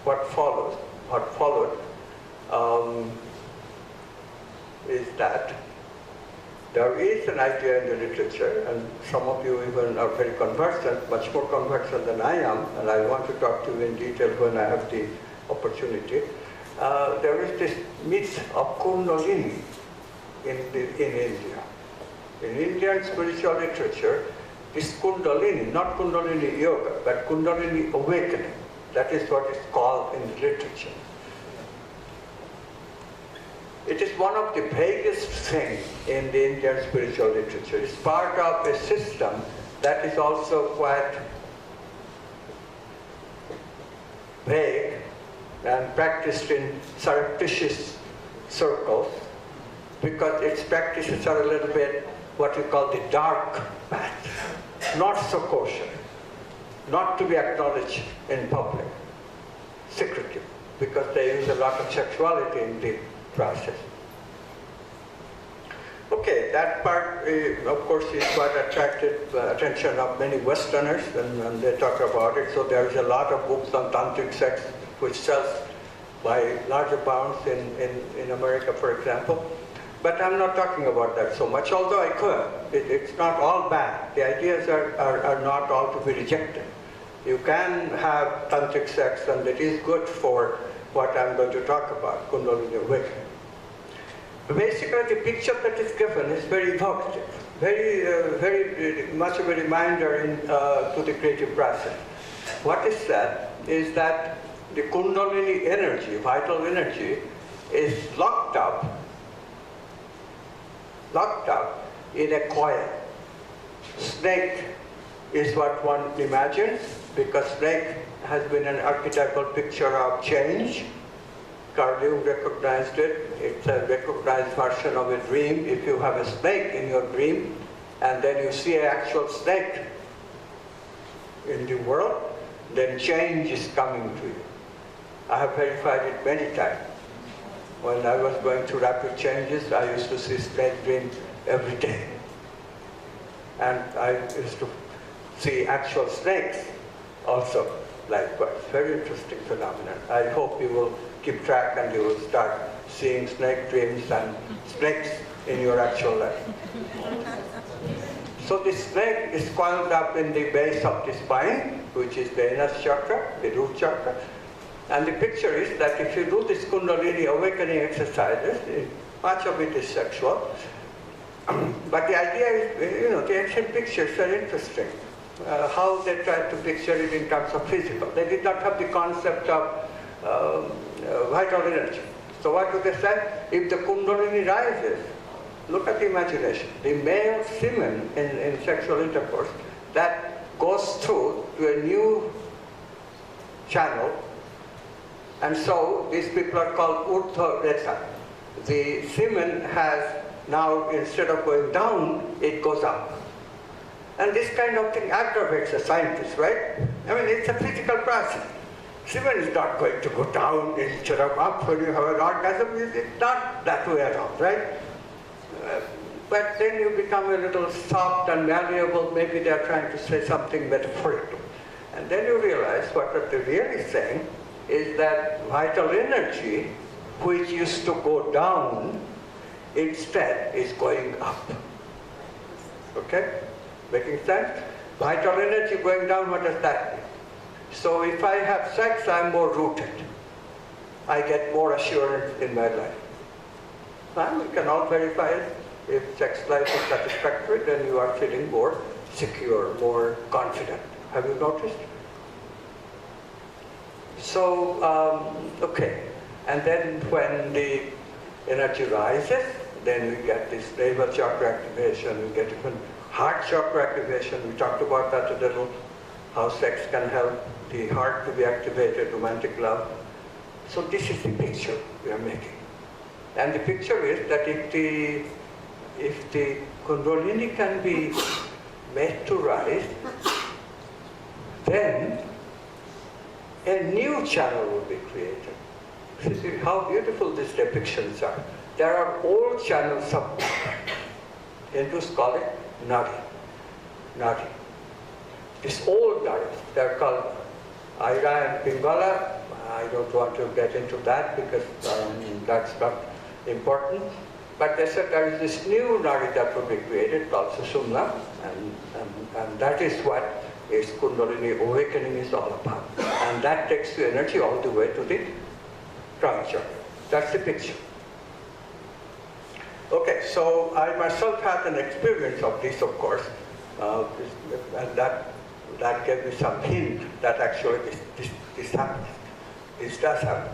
what followed is that there is an idea in the literature, and some of you even are very conversant, much more conversant than I am, and I want to talk to you in detail when I have the opportunity. There is this myth of Kundalini in India. In Indian spiritual literature, this Kundalini, not Kundalini yoga, but Kundalini awakening, that is what is called in the literature. It is one of the vaguest things in the Indian spiritual literature. It's part of a system that is also quite vague and practiced in surreptitious circles, because its practices are a little bit what we call the dark path, not so kosher, not to be acknowledged in public, secretive, because they use a lot of sexuality in the process. Okay, that part, of course, is quite attracted attention of many Westerners, and they talk about it. So there is a lot of books on tantric sex, which sells by large amounts in America, for example. But I'm not talking about that so much, although I could. It's not all bad. The ideas are not all to be rejected. You can have tantric sex, and it is good for what I'm going to talk about, Kundalini awakening. Basically, the picture that is given is very evocative, very much of a reminder to the creative process. What is said is that the Kundalini energy, vital energy, is locked up in a coil. Snake is what one imagines, because snake has been an archetypal picture of change. Carl Jung recognized it. It's a recognized version of a dream. If you have a snake in your dream, and then you see an actual snake in the world, then change is coming to you. I have verified it many times. When I was going through rapid changes, I used to see snake dream every day. And I used to see actual snakes also likewise. Very interesting phenomenon. I hope you will keep track and you will start seeing snake dreams and snakes in your actual life. So the snake is coiled up in the base of the spine, which is the inner chakra, the root chakra. And the picture is that if you do this Kundalini awakening exercises, much of it is sexual. But the idea is, the ancient pictures are interesting. How they tried to picture it in terms of physical. They did not have the concept of vital energy. So what do they say? If the Kundalini rises, look at the imagination. The male semen in sexual intercourse, that goes through to a new channel. And so these people are called Urdhva Reta. The semen has now, instead of going down, it goes up. And this kind of thing aggravates a scientist, right? I mean, it's a physical process. Semen is not going to go down instead of up when you have an orgasm. It's not that way at all, right? But then you become a little soft and malleable. Maybe they're trying to say something metaphorical. And then you realize what they're really saying is that vital energy, which used to go down, instead is going up. Okay? Making sense? Vital energy going down, what does that mean? So if I have sex, I'm more rooted. I get more assurance in my life. And we can all verify it. If sex life is satisfactory, then you are feeling more secure, more confident. Have you noticed? So, okay. And then when the energy rises, then we get this navel chakra activation, we get even heart chakra activation. We talked about that a little, how sex can help the heart to be activated, romantic love. So this is the picture we are making. And the picture is that if the Kundalini can be made to rise, then a new channel will be created. See how beautiful these depictions are. There are old channels of Hindus call it nadi. Nadi. These old nadis, they're called Aira and Pingala. I don't want to get into that because that's not important. But they said there is this new nadi that will be created called Sushumna, and that is what is Kundalini awakening is all about. And that takes the energy all the way to the crown chakra. That's the picture. Okay, so I myself had an experience of this, of course, and that gave me some hint that actually this happens. This does happen.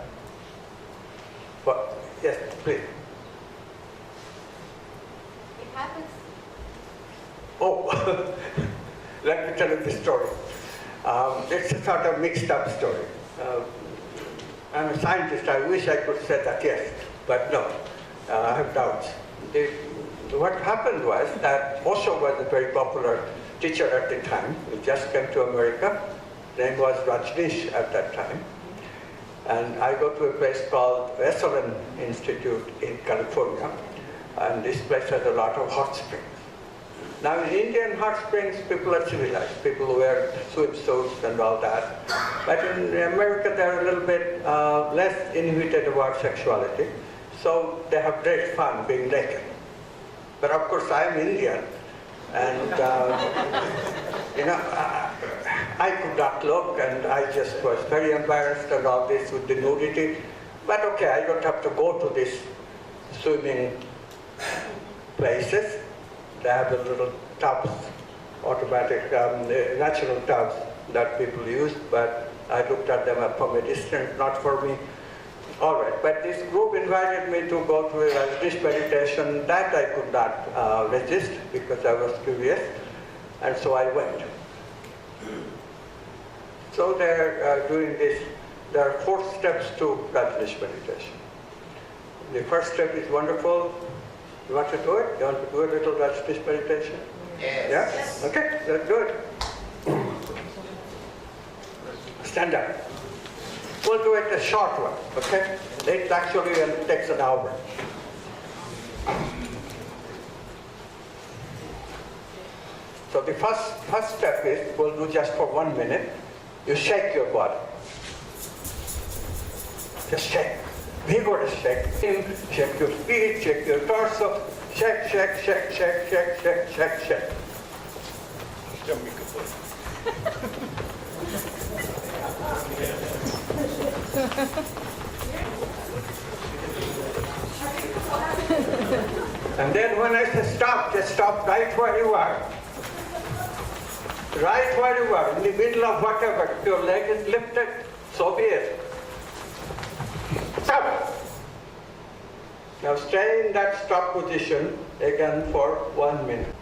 But yes, please. It happens. Oh, let me tell you this story. It's a sort of mixed up story. I'm a scientist, I wish I could say that yes, but no, I have doubts. What happened was that Osho was a very popular teacher at the time. He just came to America. His name was Rajneesh at that time. And I go to a place called Esalen Institute in California. And this place has a lot of hot springs. Now in Indian hot springs, people are civilized. People wear swimsuits and all that. But in America, they're a little bit less inhibited about sexuality. So they have great fun being naked. But of course, I'm Indian. And, I could not look, and I just was very embarrassed and all this with the nudity. But okay, I don't have to go to these swimming places. They have the little tubs, automatic, natural tubs that people use, but I looked at them from a distance, not for me. All right, but this group invited me to go to a Rajneesh meditation. That I could not resist because I was curious, and so I went. So they're doing this. There are 4 steps to Rajneesh meditation. The first step is wonderful. You want to do it? You want to do a little Rajneesh meditation? Yes. Yeah? Yes. Okay, let's do it. Stand up. We'll do it a short one, okay? It actually takes an hour. So the first step is, we'll do just for 1 minute. You shake your body. Just shake. Vigorous shake. Shake your feet, shake your torso. Shake, shake, shake, shake, shake, shake, shake, shake. And then when I say stop, just stop right where you are. Right where you are, in the middle of whatever. If your leg is lifted, so be it. Stop. Now stay in that stop position again for 1 minute.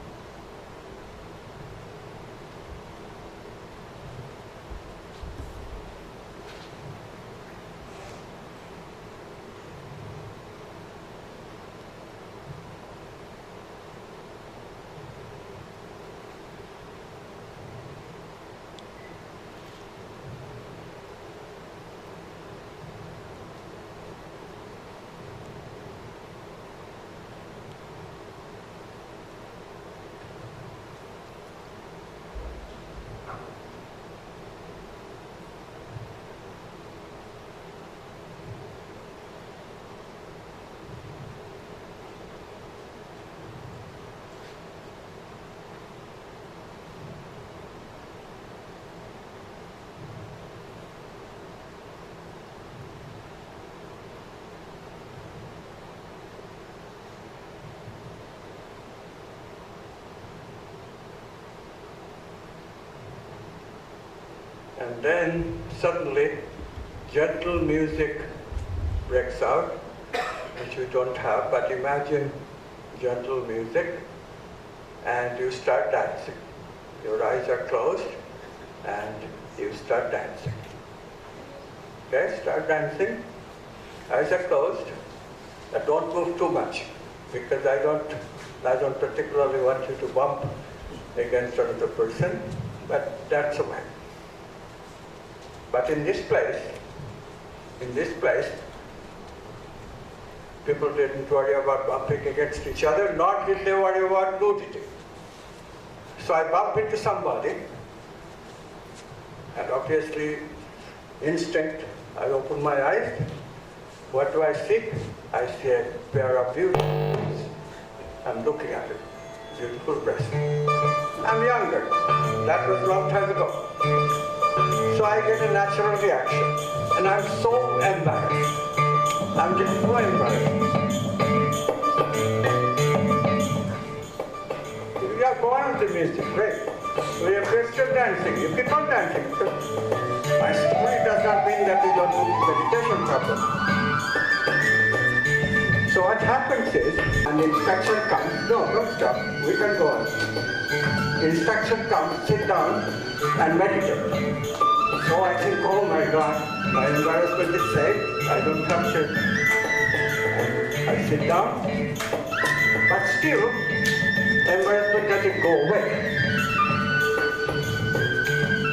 And then suddenly gentle music breaks out, which we don't have, but imagine gentle music, and you start dancing. Your eyes are closed and you start dancing. Okay, start dancing. Eyes are closed. Don't move too much, because I don't particularly want you to bump against another person, but that's okay. But in this place, people didn't worry about bumping against each other, nor did they worry about nudity. So I bump into somebody, and obviously, instinct, I open my eyes. What do I see? I see a pair of beautiful breasts. I'm looking at it. Beautiful breasts. I'm younger. That was a long time ago. So I get a natural reaction. And I'm so embarrassed. I'm just so embarrassed. Yeah, go on with the music, great. We're still dancing. You keep on dancing. My story does not mean that we don't do meditation properly. So what happens is, an instruction comes, no, don't stop, we can go on. Instruction comes, sit down and meditate. So I think, oh my God, my embarrassment is saved, I don't capture. I sit down, but still, embarrassment doesn't go away.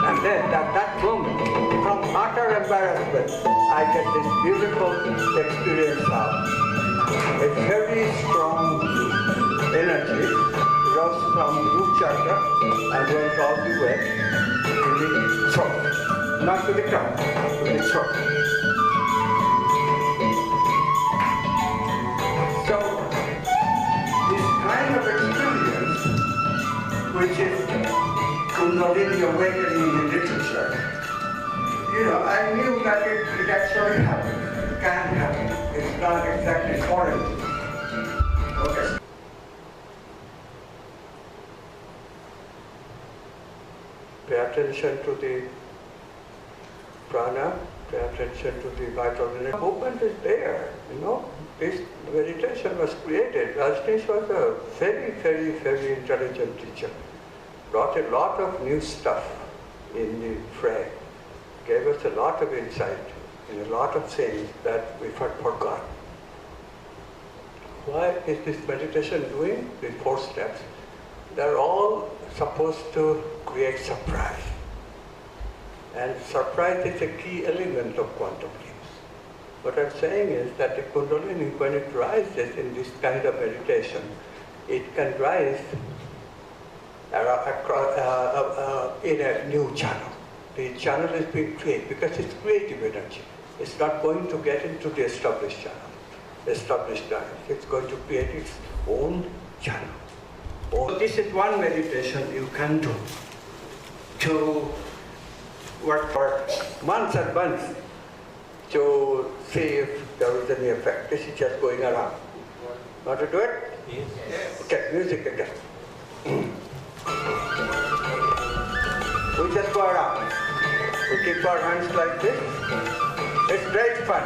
And then at that moment, from utter embarrassment, I get this beautiful experience of a very strong energy rose from the root chakra and went all the way to the throat. Not to the crown, to the throat. So, this kind of experience, which is Kundalini awakening in the literature, I knew that it actually happened. It can happen. It's not exactly foreign. Okay. Pay attention to the prana, pay attention to the vital energy. Movement is there, This meditation was created. Rajneesh was a very, very, very intelligent teacher. Brought a lot of new stuff in the fray. Gave us a lot of insight in a lot of things that we had forgotten. Why is this meditation doing these 4 steps? They're all supposed to create surprise. And surprise is a key element of quantum leaps. What I'm saying is that the Kundalini, when it rises in this kind of meditation, it can rise in a new channel. The channel is being created because it's creative energy. It's not going to get into the established channel, established channel. It's going to create its own channel. So this is one meditation you can do to work for months and months to see if there is any effect. This is just going around. Want to do it? Yes. Okay, music again. We just go around. We keep our hands like this. It's great fun.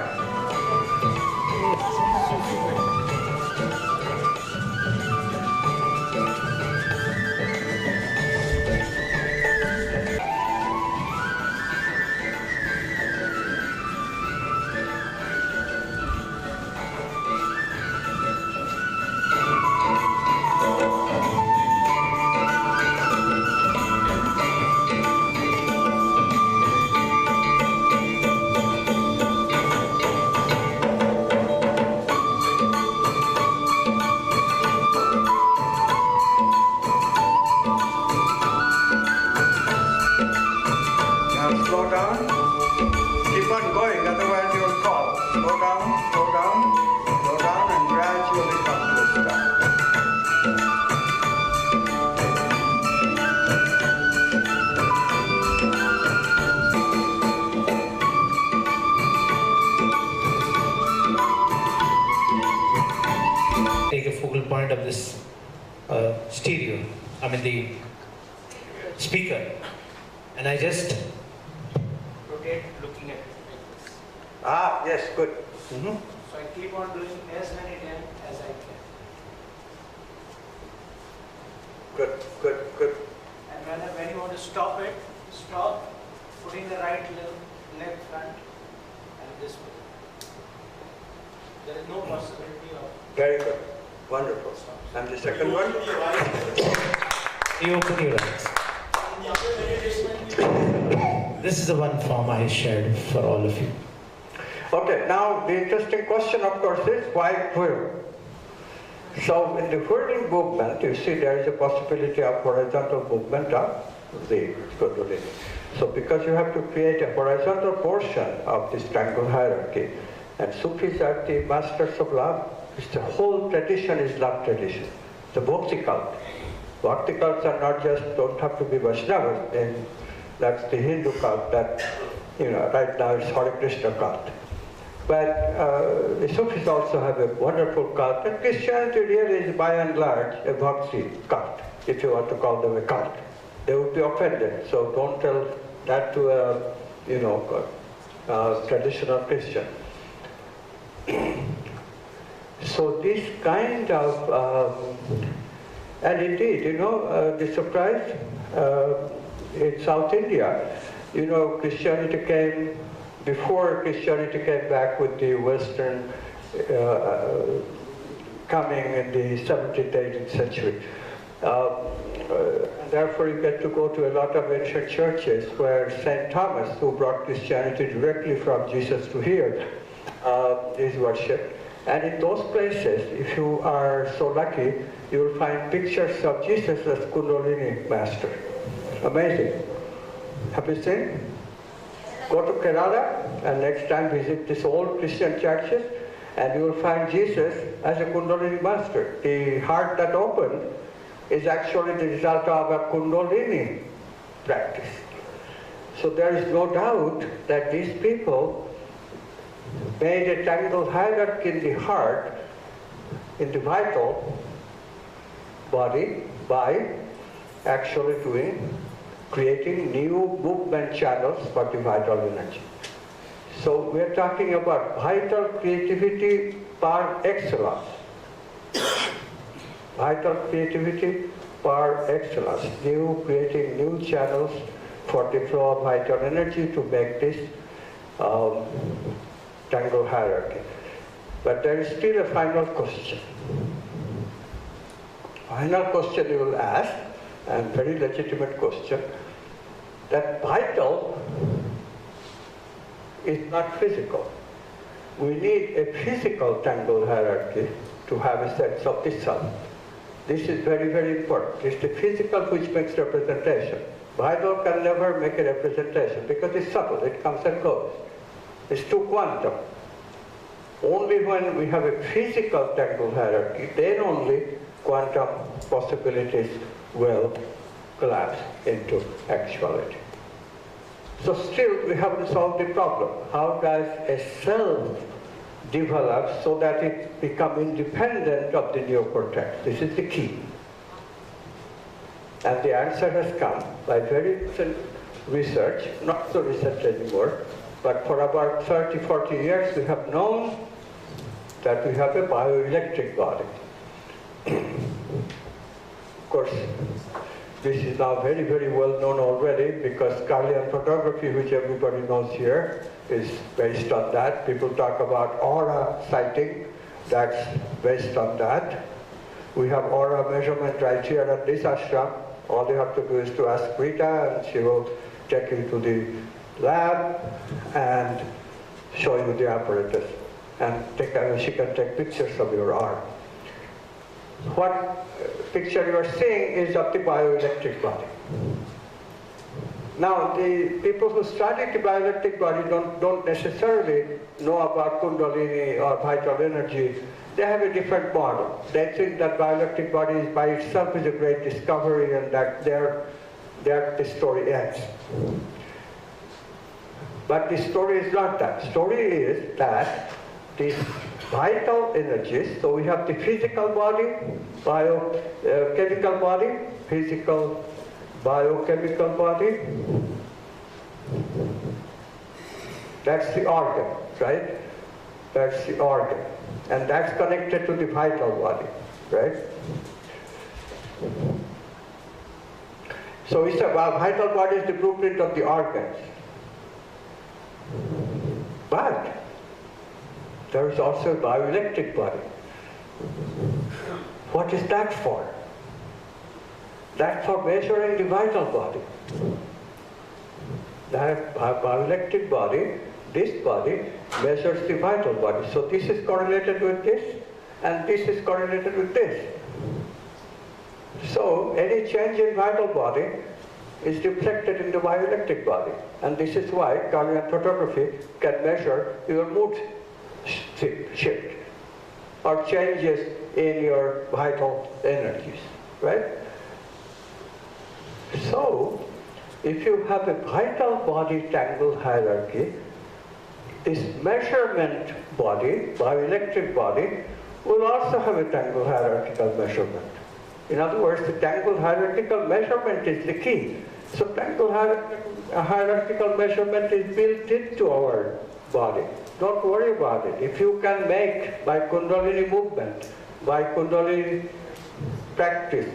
Point of this stereo, the speaker, and I just Rotate looking at it like this. Ah, yes, good. So I keep on doing as many times as I can. Good, good, good. And when you want to stop it, stop, putting the right leg front, and this way. There is no possibility of... Very good. Wonderful. And the second one? You open your eyes. This is the one form I shared for all of you. Okay, now the interesting question, of course, is why whirl? So in the whirling movement, you see there is a possibility of horizontal movement of the kundalini. So because you have to create a horizontal portion of this triangle hierarchy, and Sufis are the masters of love, the whole tradition is love tradition. The Bhakti cult. Bhakti cults are not just, don't have to be Vaishnavas, and that's the Hindu cult that, right now is Hare Krishna cult. But the Sufis also have a wonderful cult, and Christianity really is by and large a Bhakti cult, if you want to call them a cult. They would be offended, so don't tell that to a traditional Christian. So this kind of, and indeed, the surprise in South India, Christianity came, before Christianity came back with the Western coming in the 17th, 18th century. Therefore, you get to go to a lot of ancient churches where St. Thomas, who brought Christianity directly from Jesus to here, is worshipped. And in those places, if you are so lucky, you will find pictures of Jesus as Kundalini master. Amazing. Have you seen? Go to Kerala and next time visit these old Christian churches and you will find Jesus as a Kundalini master. The heart that opened is actually the result of a Kundalini practice. So there is no doubt that these people made a triangle hierarchy in the heart, in the vital body, by actually creating new movement channels for the vital energy. So we are talking about vital creativity par excellence. Vital creativity par excellence. Creating new channels for the flow of vital energy to make this triangle hierarchy. But there is still a final question. Final question you will ask, and very legitimate question, that vital is not physical. We need a physical triangle hierarchy to have a sense of the self. This is very, very important. It's the physical which makes representation. Vital can never make a representation because it's subtle, it comes and goes. It's too quantum. Only when we have a physical triangle hierarchy, then only quantum possibilities will collapse into actuality. So still we haven't solved the problem. How does a self develop so that it becomes independent of the neocortex? This is the key. And the answer has come by very recent research, not so recent anymore, but for about 30, 40 years we have known that we have a bioelectric body. Of course, this is now very, very well known already because Carlian photography, which everybody knows here, is based on that. People talk about aura sighting, that's based on that. We have aura measurement right here at this ashram. All you have to do is to ask Rita and she will take you to the lab and show you the apparatus. And she can take pictures of your arm. What picture you are seeing is of the bioelectric body. Now, the people who study the bioelectric body don't necessarily know about Kundalini or vital energy. They have a different model. They think that bioelectric body is by itself is a great discovery and that there the story ends. But the story is not that. The story is that these vital energies, so we have the physical body, biochemical body, physical, biochemical body. That's the organ, right? That's the organ. And that's connected to the vital body, right? So it's about vital body is the blueprint of the organs. But There is also a bioelectric body. What is that for? That's for measuring the vital body. That bioelectric body, this body, measures the vital body. So this is correlated with this, and this is correlated with this. So any change in vital body is reflected in the bioelectric body. And this is why Galilean photography can measure your mood shift or changes in your vital energies, right? So, if you have a vital body tangle hierarchy, this measurement body, bioelectric body, will also have a tangle hierarchical measurement. In other words, the tangle hierarchical measurement is the key. So tangle hierarchical measurement is built into our body. Don't worry about it. If you can make, by Kundalini movement, by Kundalini practice,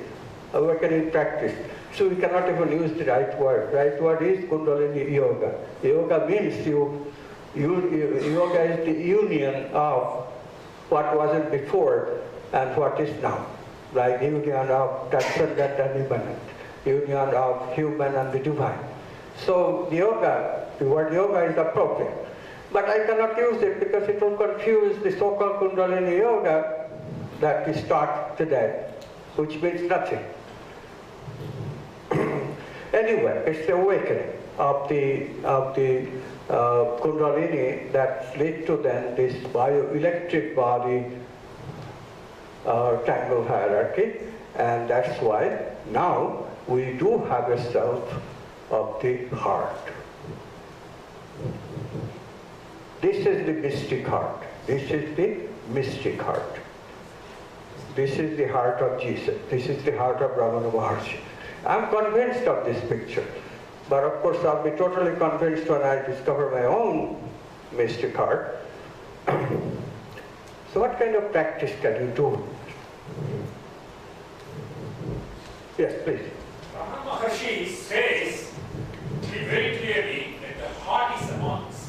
awakening practice, so we cannot even use the right word. Right word is Kundalini yoga. Yoga means yoga is the union of what wasn't before and what is now. Like union of transcendent and immanent, union of human and the divine. So yoga, the word yoga is appropriate. But I cannot use it because it will confuse the so-called Kundalini yoga that we start today, which means nothing. Anyway, it's the awakening of the Kundalini that lead to then this bioelectric body tangle hierarchy, and that's why now we do have a self of the heart. This is the mystic heart. This is the mystic heart. This is the heart of Jesus. This is the heart of Ramana Maharshi. I'm convinced of this picture. But of course I'll be totally convinced when I discover my own mystic heart. So what kind of practice can you do? Yes, please. Ramana Maharshi says very clearly that the heart is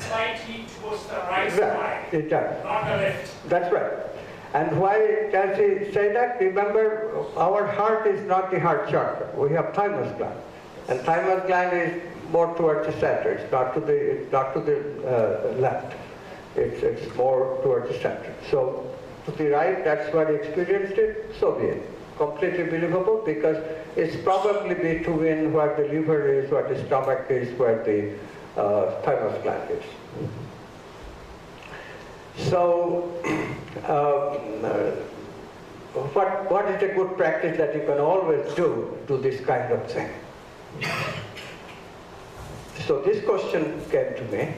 slightly towards the right side, it does. not the left. That's right. And why does he say that? Remember, our heart is not the heart chakra. We have thymus gland. And thymus gland is more towards the center. It's not to the left. It's more towards the center. So to the right, that's why he experienced it. So be it. Completely believable, because it's probably between where the liver is, where the stomach is, where the thymus gland is. So, what is a good practice that you can always do this kind of thing? So this question came to me,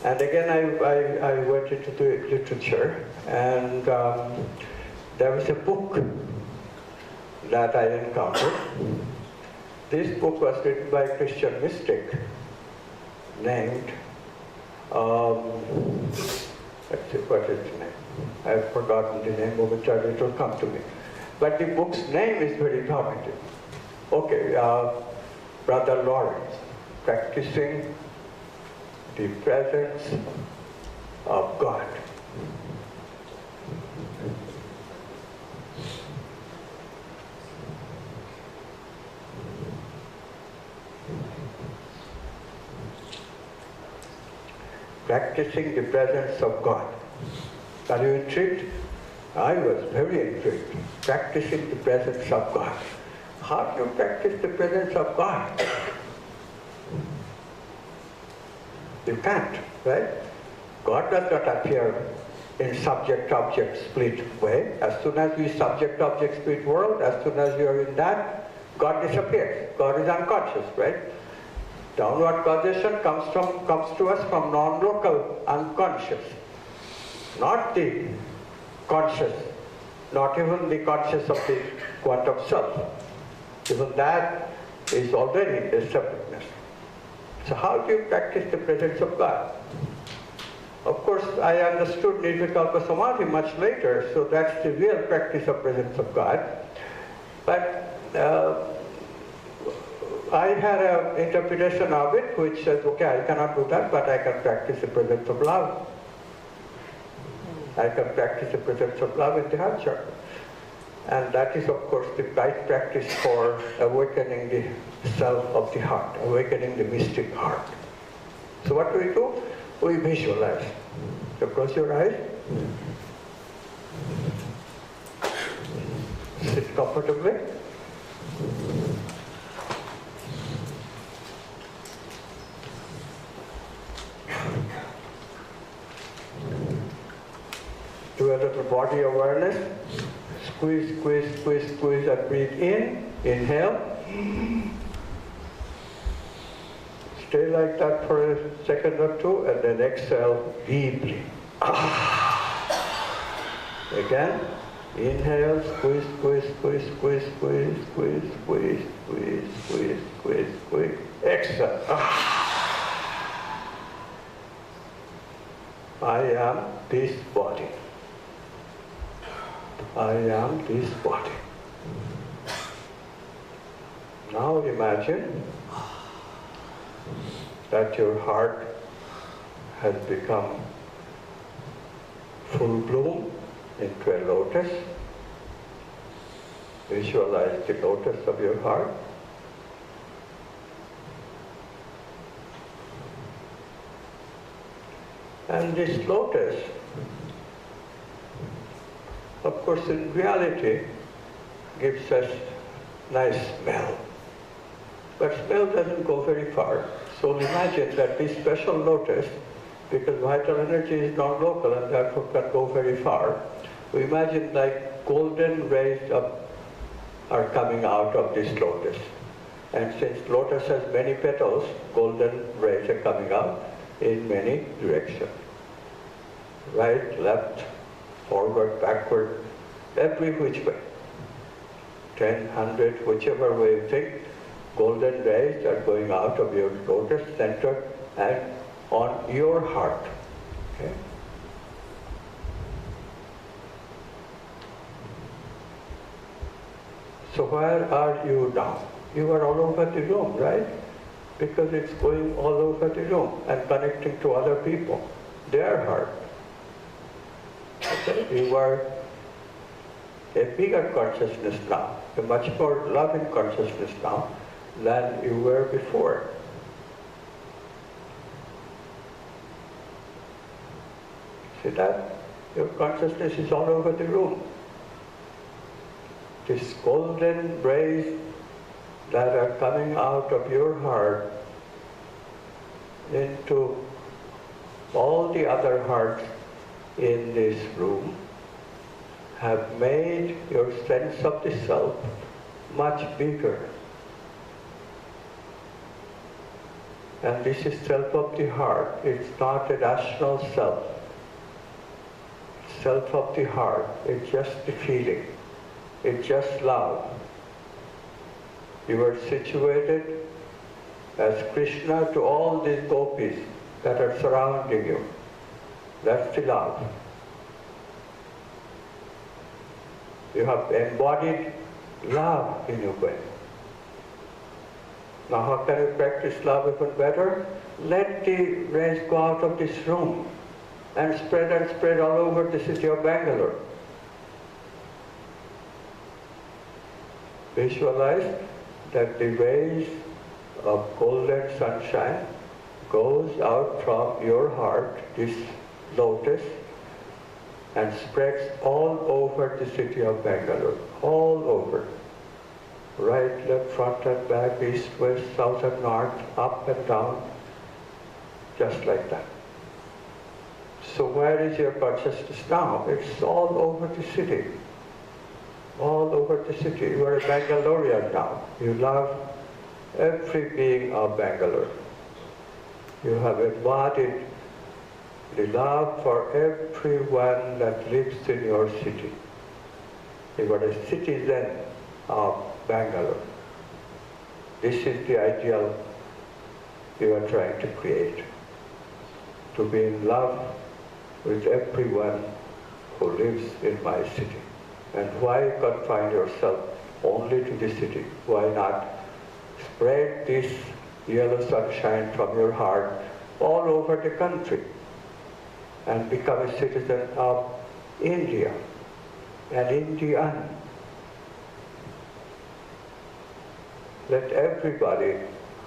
and again I went into the literature, and there was a book that I encountered. This book was written by a Christian mystic named, let's see, what is his name? I've forgotten the name, momentarily it will come to me. But the book's name is very informative. Okay, Brother Lawrence, Practicing the Presence of God. Practicing the presence of God. Are you intrigued? I was very intrigued. Practicing the presence of God. How do you practice the presence of God? You can't, right? God does not appear in subject-object split way. As soon as we subject-object split world, as soon as you are in that, God disappears. God is unconscious, right? Downward causation comes to us from non-local unconscious, not the conscious, not even the conscious of the quantum self. Even that is already a separateness. So how do you practice the presence of God? Of course, I understood Nirvikalpa Samadhi much later, so that's the real practice of presence of God. But I had an interpretation of it which says, okay, I cannot do that, but I can practice the presence of love. I can practice the presence of love in the heart chakra. And that is, of course, the right practice for awakening the self of the heart, awakening the mystic heart. So what do? We visualize. So close your eyes. Sit comfortably. Do a little body awareness. Squeeze, squeeze, squeeze, squeeze, and breathe in. Inhale. Stay like that for a second or two, and then exhale deeply. Again. Inhale, squeeze, squeeze, squeeze, squeeze, squeeze, squeeze, squeeze, squeeze, squeeze, squeeze, squeeze. Exhale. I am this body. I am this body. Now imagine that your heart has become full bloom into a lotus. Visualize the lotus of your heart. And this lotus, of course, in reality, gives us nice smell. But smell doesn't go very far. So imagine that this special lotus, because vital energy is non-local and therefore can go very far, we imagine like golden rays are coming out of this lotus. And since lotus has many petals, golden rays are coming out in many directions. Right, left, forward, backward, every which way. 10, 100, whichever way you think, golden rays are going out of your lotus center and on your heart. Okay? So where are you now? You are all over the room, right? Because it's going all over the room and connecting to other people, their heart. Okay? You are a bigger consciousness now, a much more loving consciousness now than you were before. See that? Your consciousness is all over the room. These golden rays that are coming out of your heart into all the other hearts in this room have made your sense of the self much bigger. And this is self of the heart. It's not a rational self. Self of the heart. It's just the feeling. It's just love. You are situated as Krishna to all these gopis that are surrounding you. That's the love. You have embodied love in your way. Now how can you practice love even better? Let the rays go out of this room and spread all over the city of Bangalore. Visualize that the rays of golden sunshine goes out from your heart, this lotus, and spreads all over the city of Bangalore, all over. Right, left, front and back, east, west, south and north, up and down, just like that. So where is your consciousness now? It's all over the city. All over the city. You are a Bangalorean now. You love every being of Bangalore. You have embodied the love for everyone that lives in your city. You are a citizen of Bangalore. This is the ideal you are trying to create. To be in love with everyone who lives in my city. And why confine yourself only to the city? Why not spread this yellow sunshine from your heart all over the country and become a citizen of India and Indian. Let everybody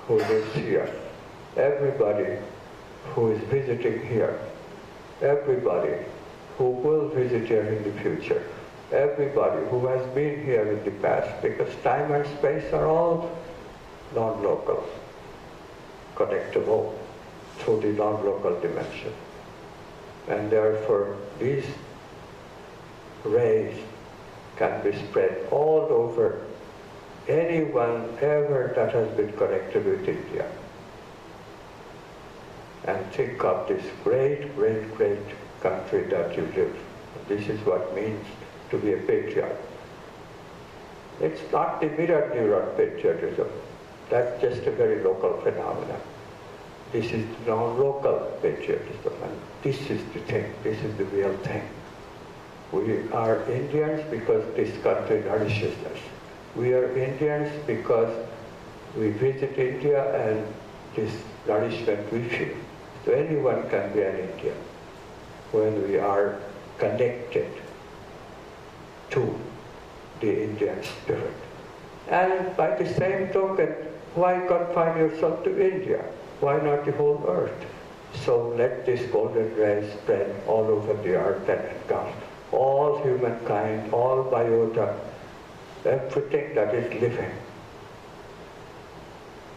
who lives here, everybody who is visiting here, everybody who will visit here in the future, everybody who has been here in the past, because time and space are all non-local, connectable through the non-local dimension. And therefore these rays can be spread all over anyone ever that has been connected with India. And think of this great, great, great country that you live. This is what it means to be a patriot. It's not the mirror neuron patriotism. That's just a very local phenomenon. This is non-local patriotism, and this is the thing, this is the real thing. We are Indians because this country nourishes us. We are Indians because we visit India and this nourishment we feel. So anyone can be an Indian when we are connected to the Indian spirit. And by the same token, why confine yourself to India? Why not the whole earth? So let this golden ray spread all over the earth and engulf all humankind, all biota, everything that is living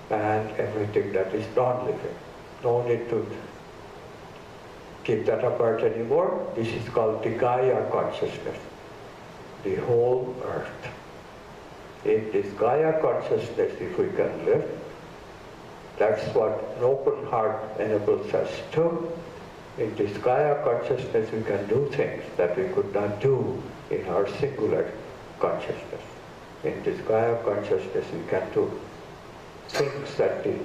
and everything that is non-living. No need to keep that apart anymore. This is called the Gaia consciousness, the whole earth. In this Gaia consciousness, if we can live, that's what an open heart enables us to. In this Gaia consciousness, we can do things that we could not do in our singular consciousness. In this Gaia consciousness, we can do things at the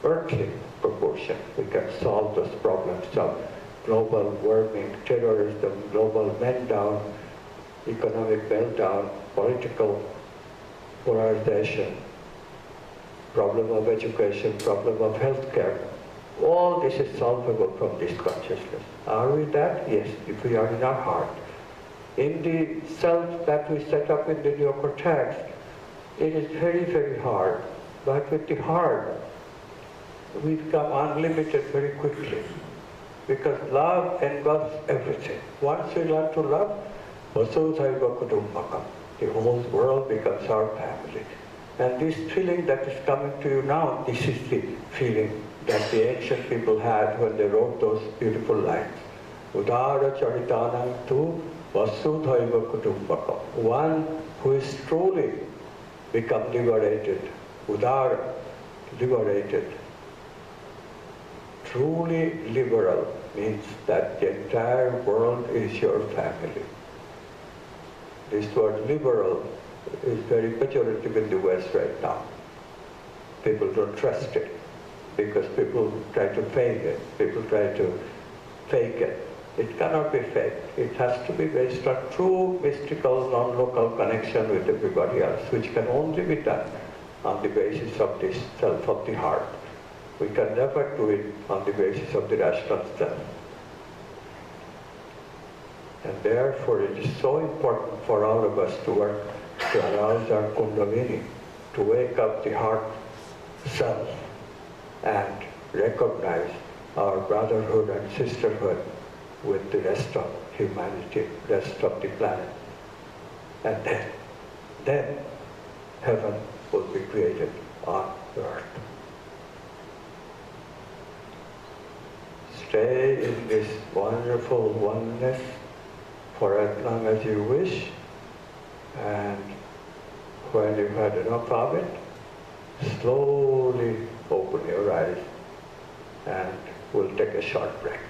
earthly proportion. We can solve those problems of global warming, terrorism, global meltdown, economic meltdown, political polarization, problem of education, problem of healthcare. All this is solvable from this consciousness. Are we that? Yes, if we are in our heart. In the self that we set up in the neocortex, it is very, very hard. But with the heart, we become unlimited very quickly. Because love engulfs everything. Once we learn to love, the whole world becomes our family. And this feeling that is coming to you now, this is the feeling that the ancient people had when they wrote those beautiful lines. Udara charitanam tu vasudhaiva kutumbakam. One who is truly become liberated, udara, liberated, truly liberal means that the entire world is your family. This word liberal is very pejorative in the West right now. People don't trust it because people try to fake it. People try to fake it. It cannot be faked. It has to be based on true mystical, non-local connection with everybody else, which can only be done on the basis of this self of the heart. We can never do it on the basis of the rational self. And therefore it is so important for all of us to work to arouse our kundalini, to wake up the heart self and recognize our brotherhood and sisterhood with the rest of humanity, rest of the planet. And then heaven will be created on earth. Stay in this wonderful oneness for as long as you wish, and when you've had enough of it, slowly open your eyes and we'll take a short break.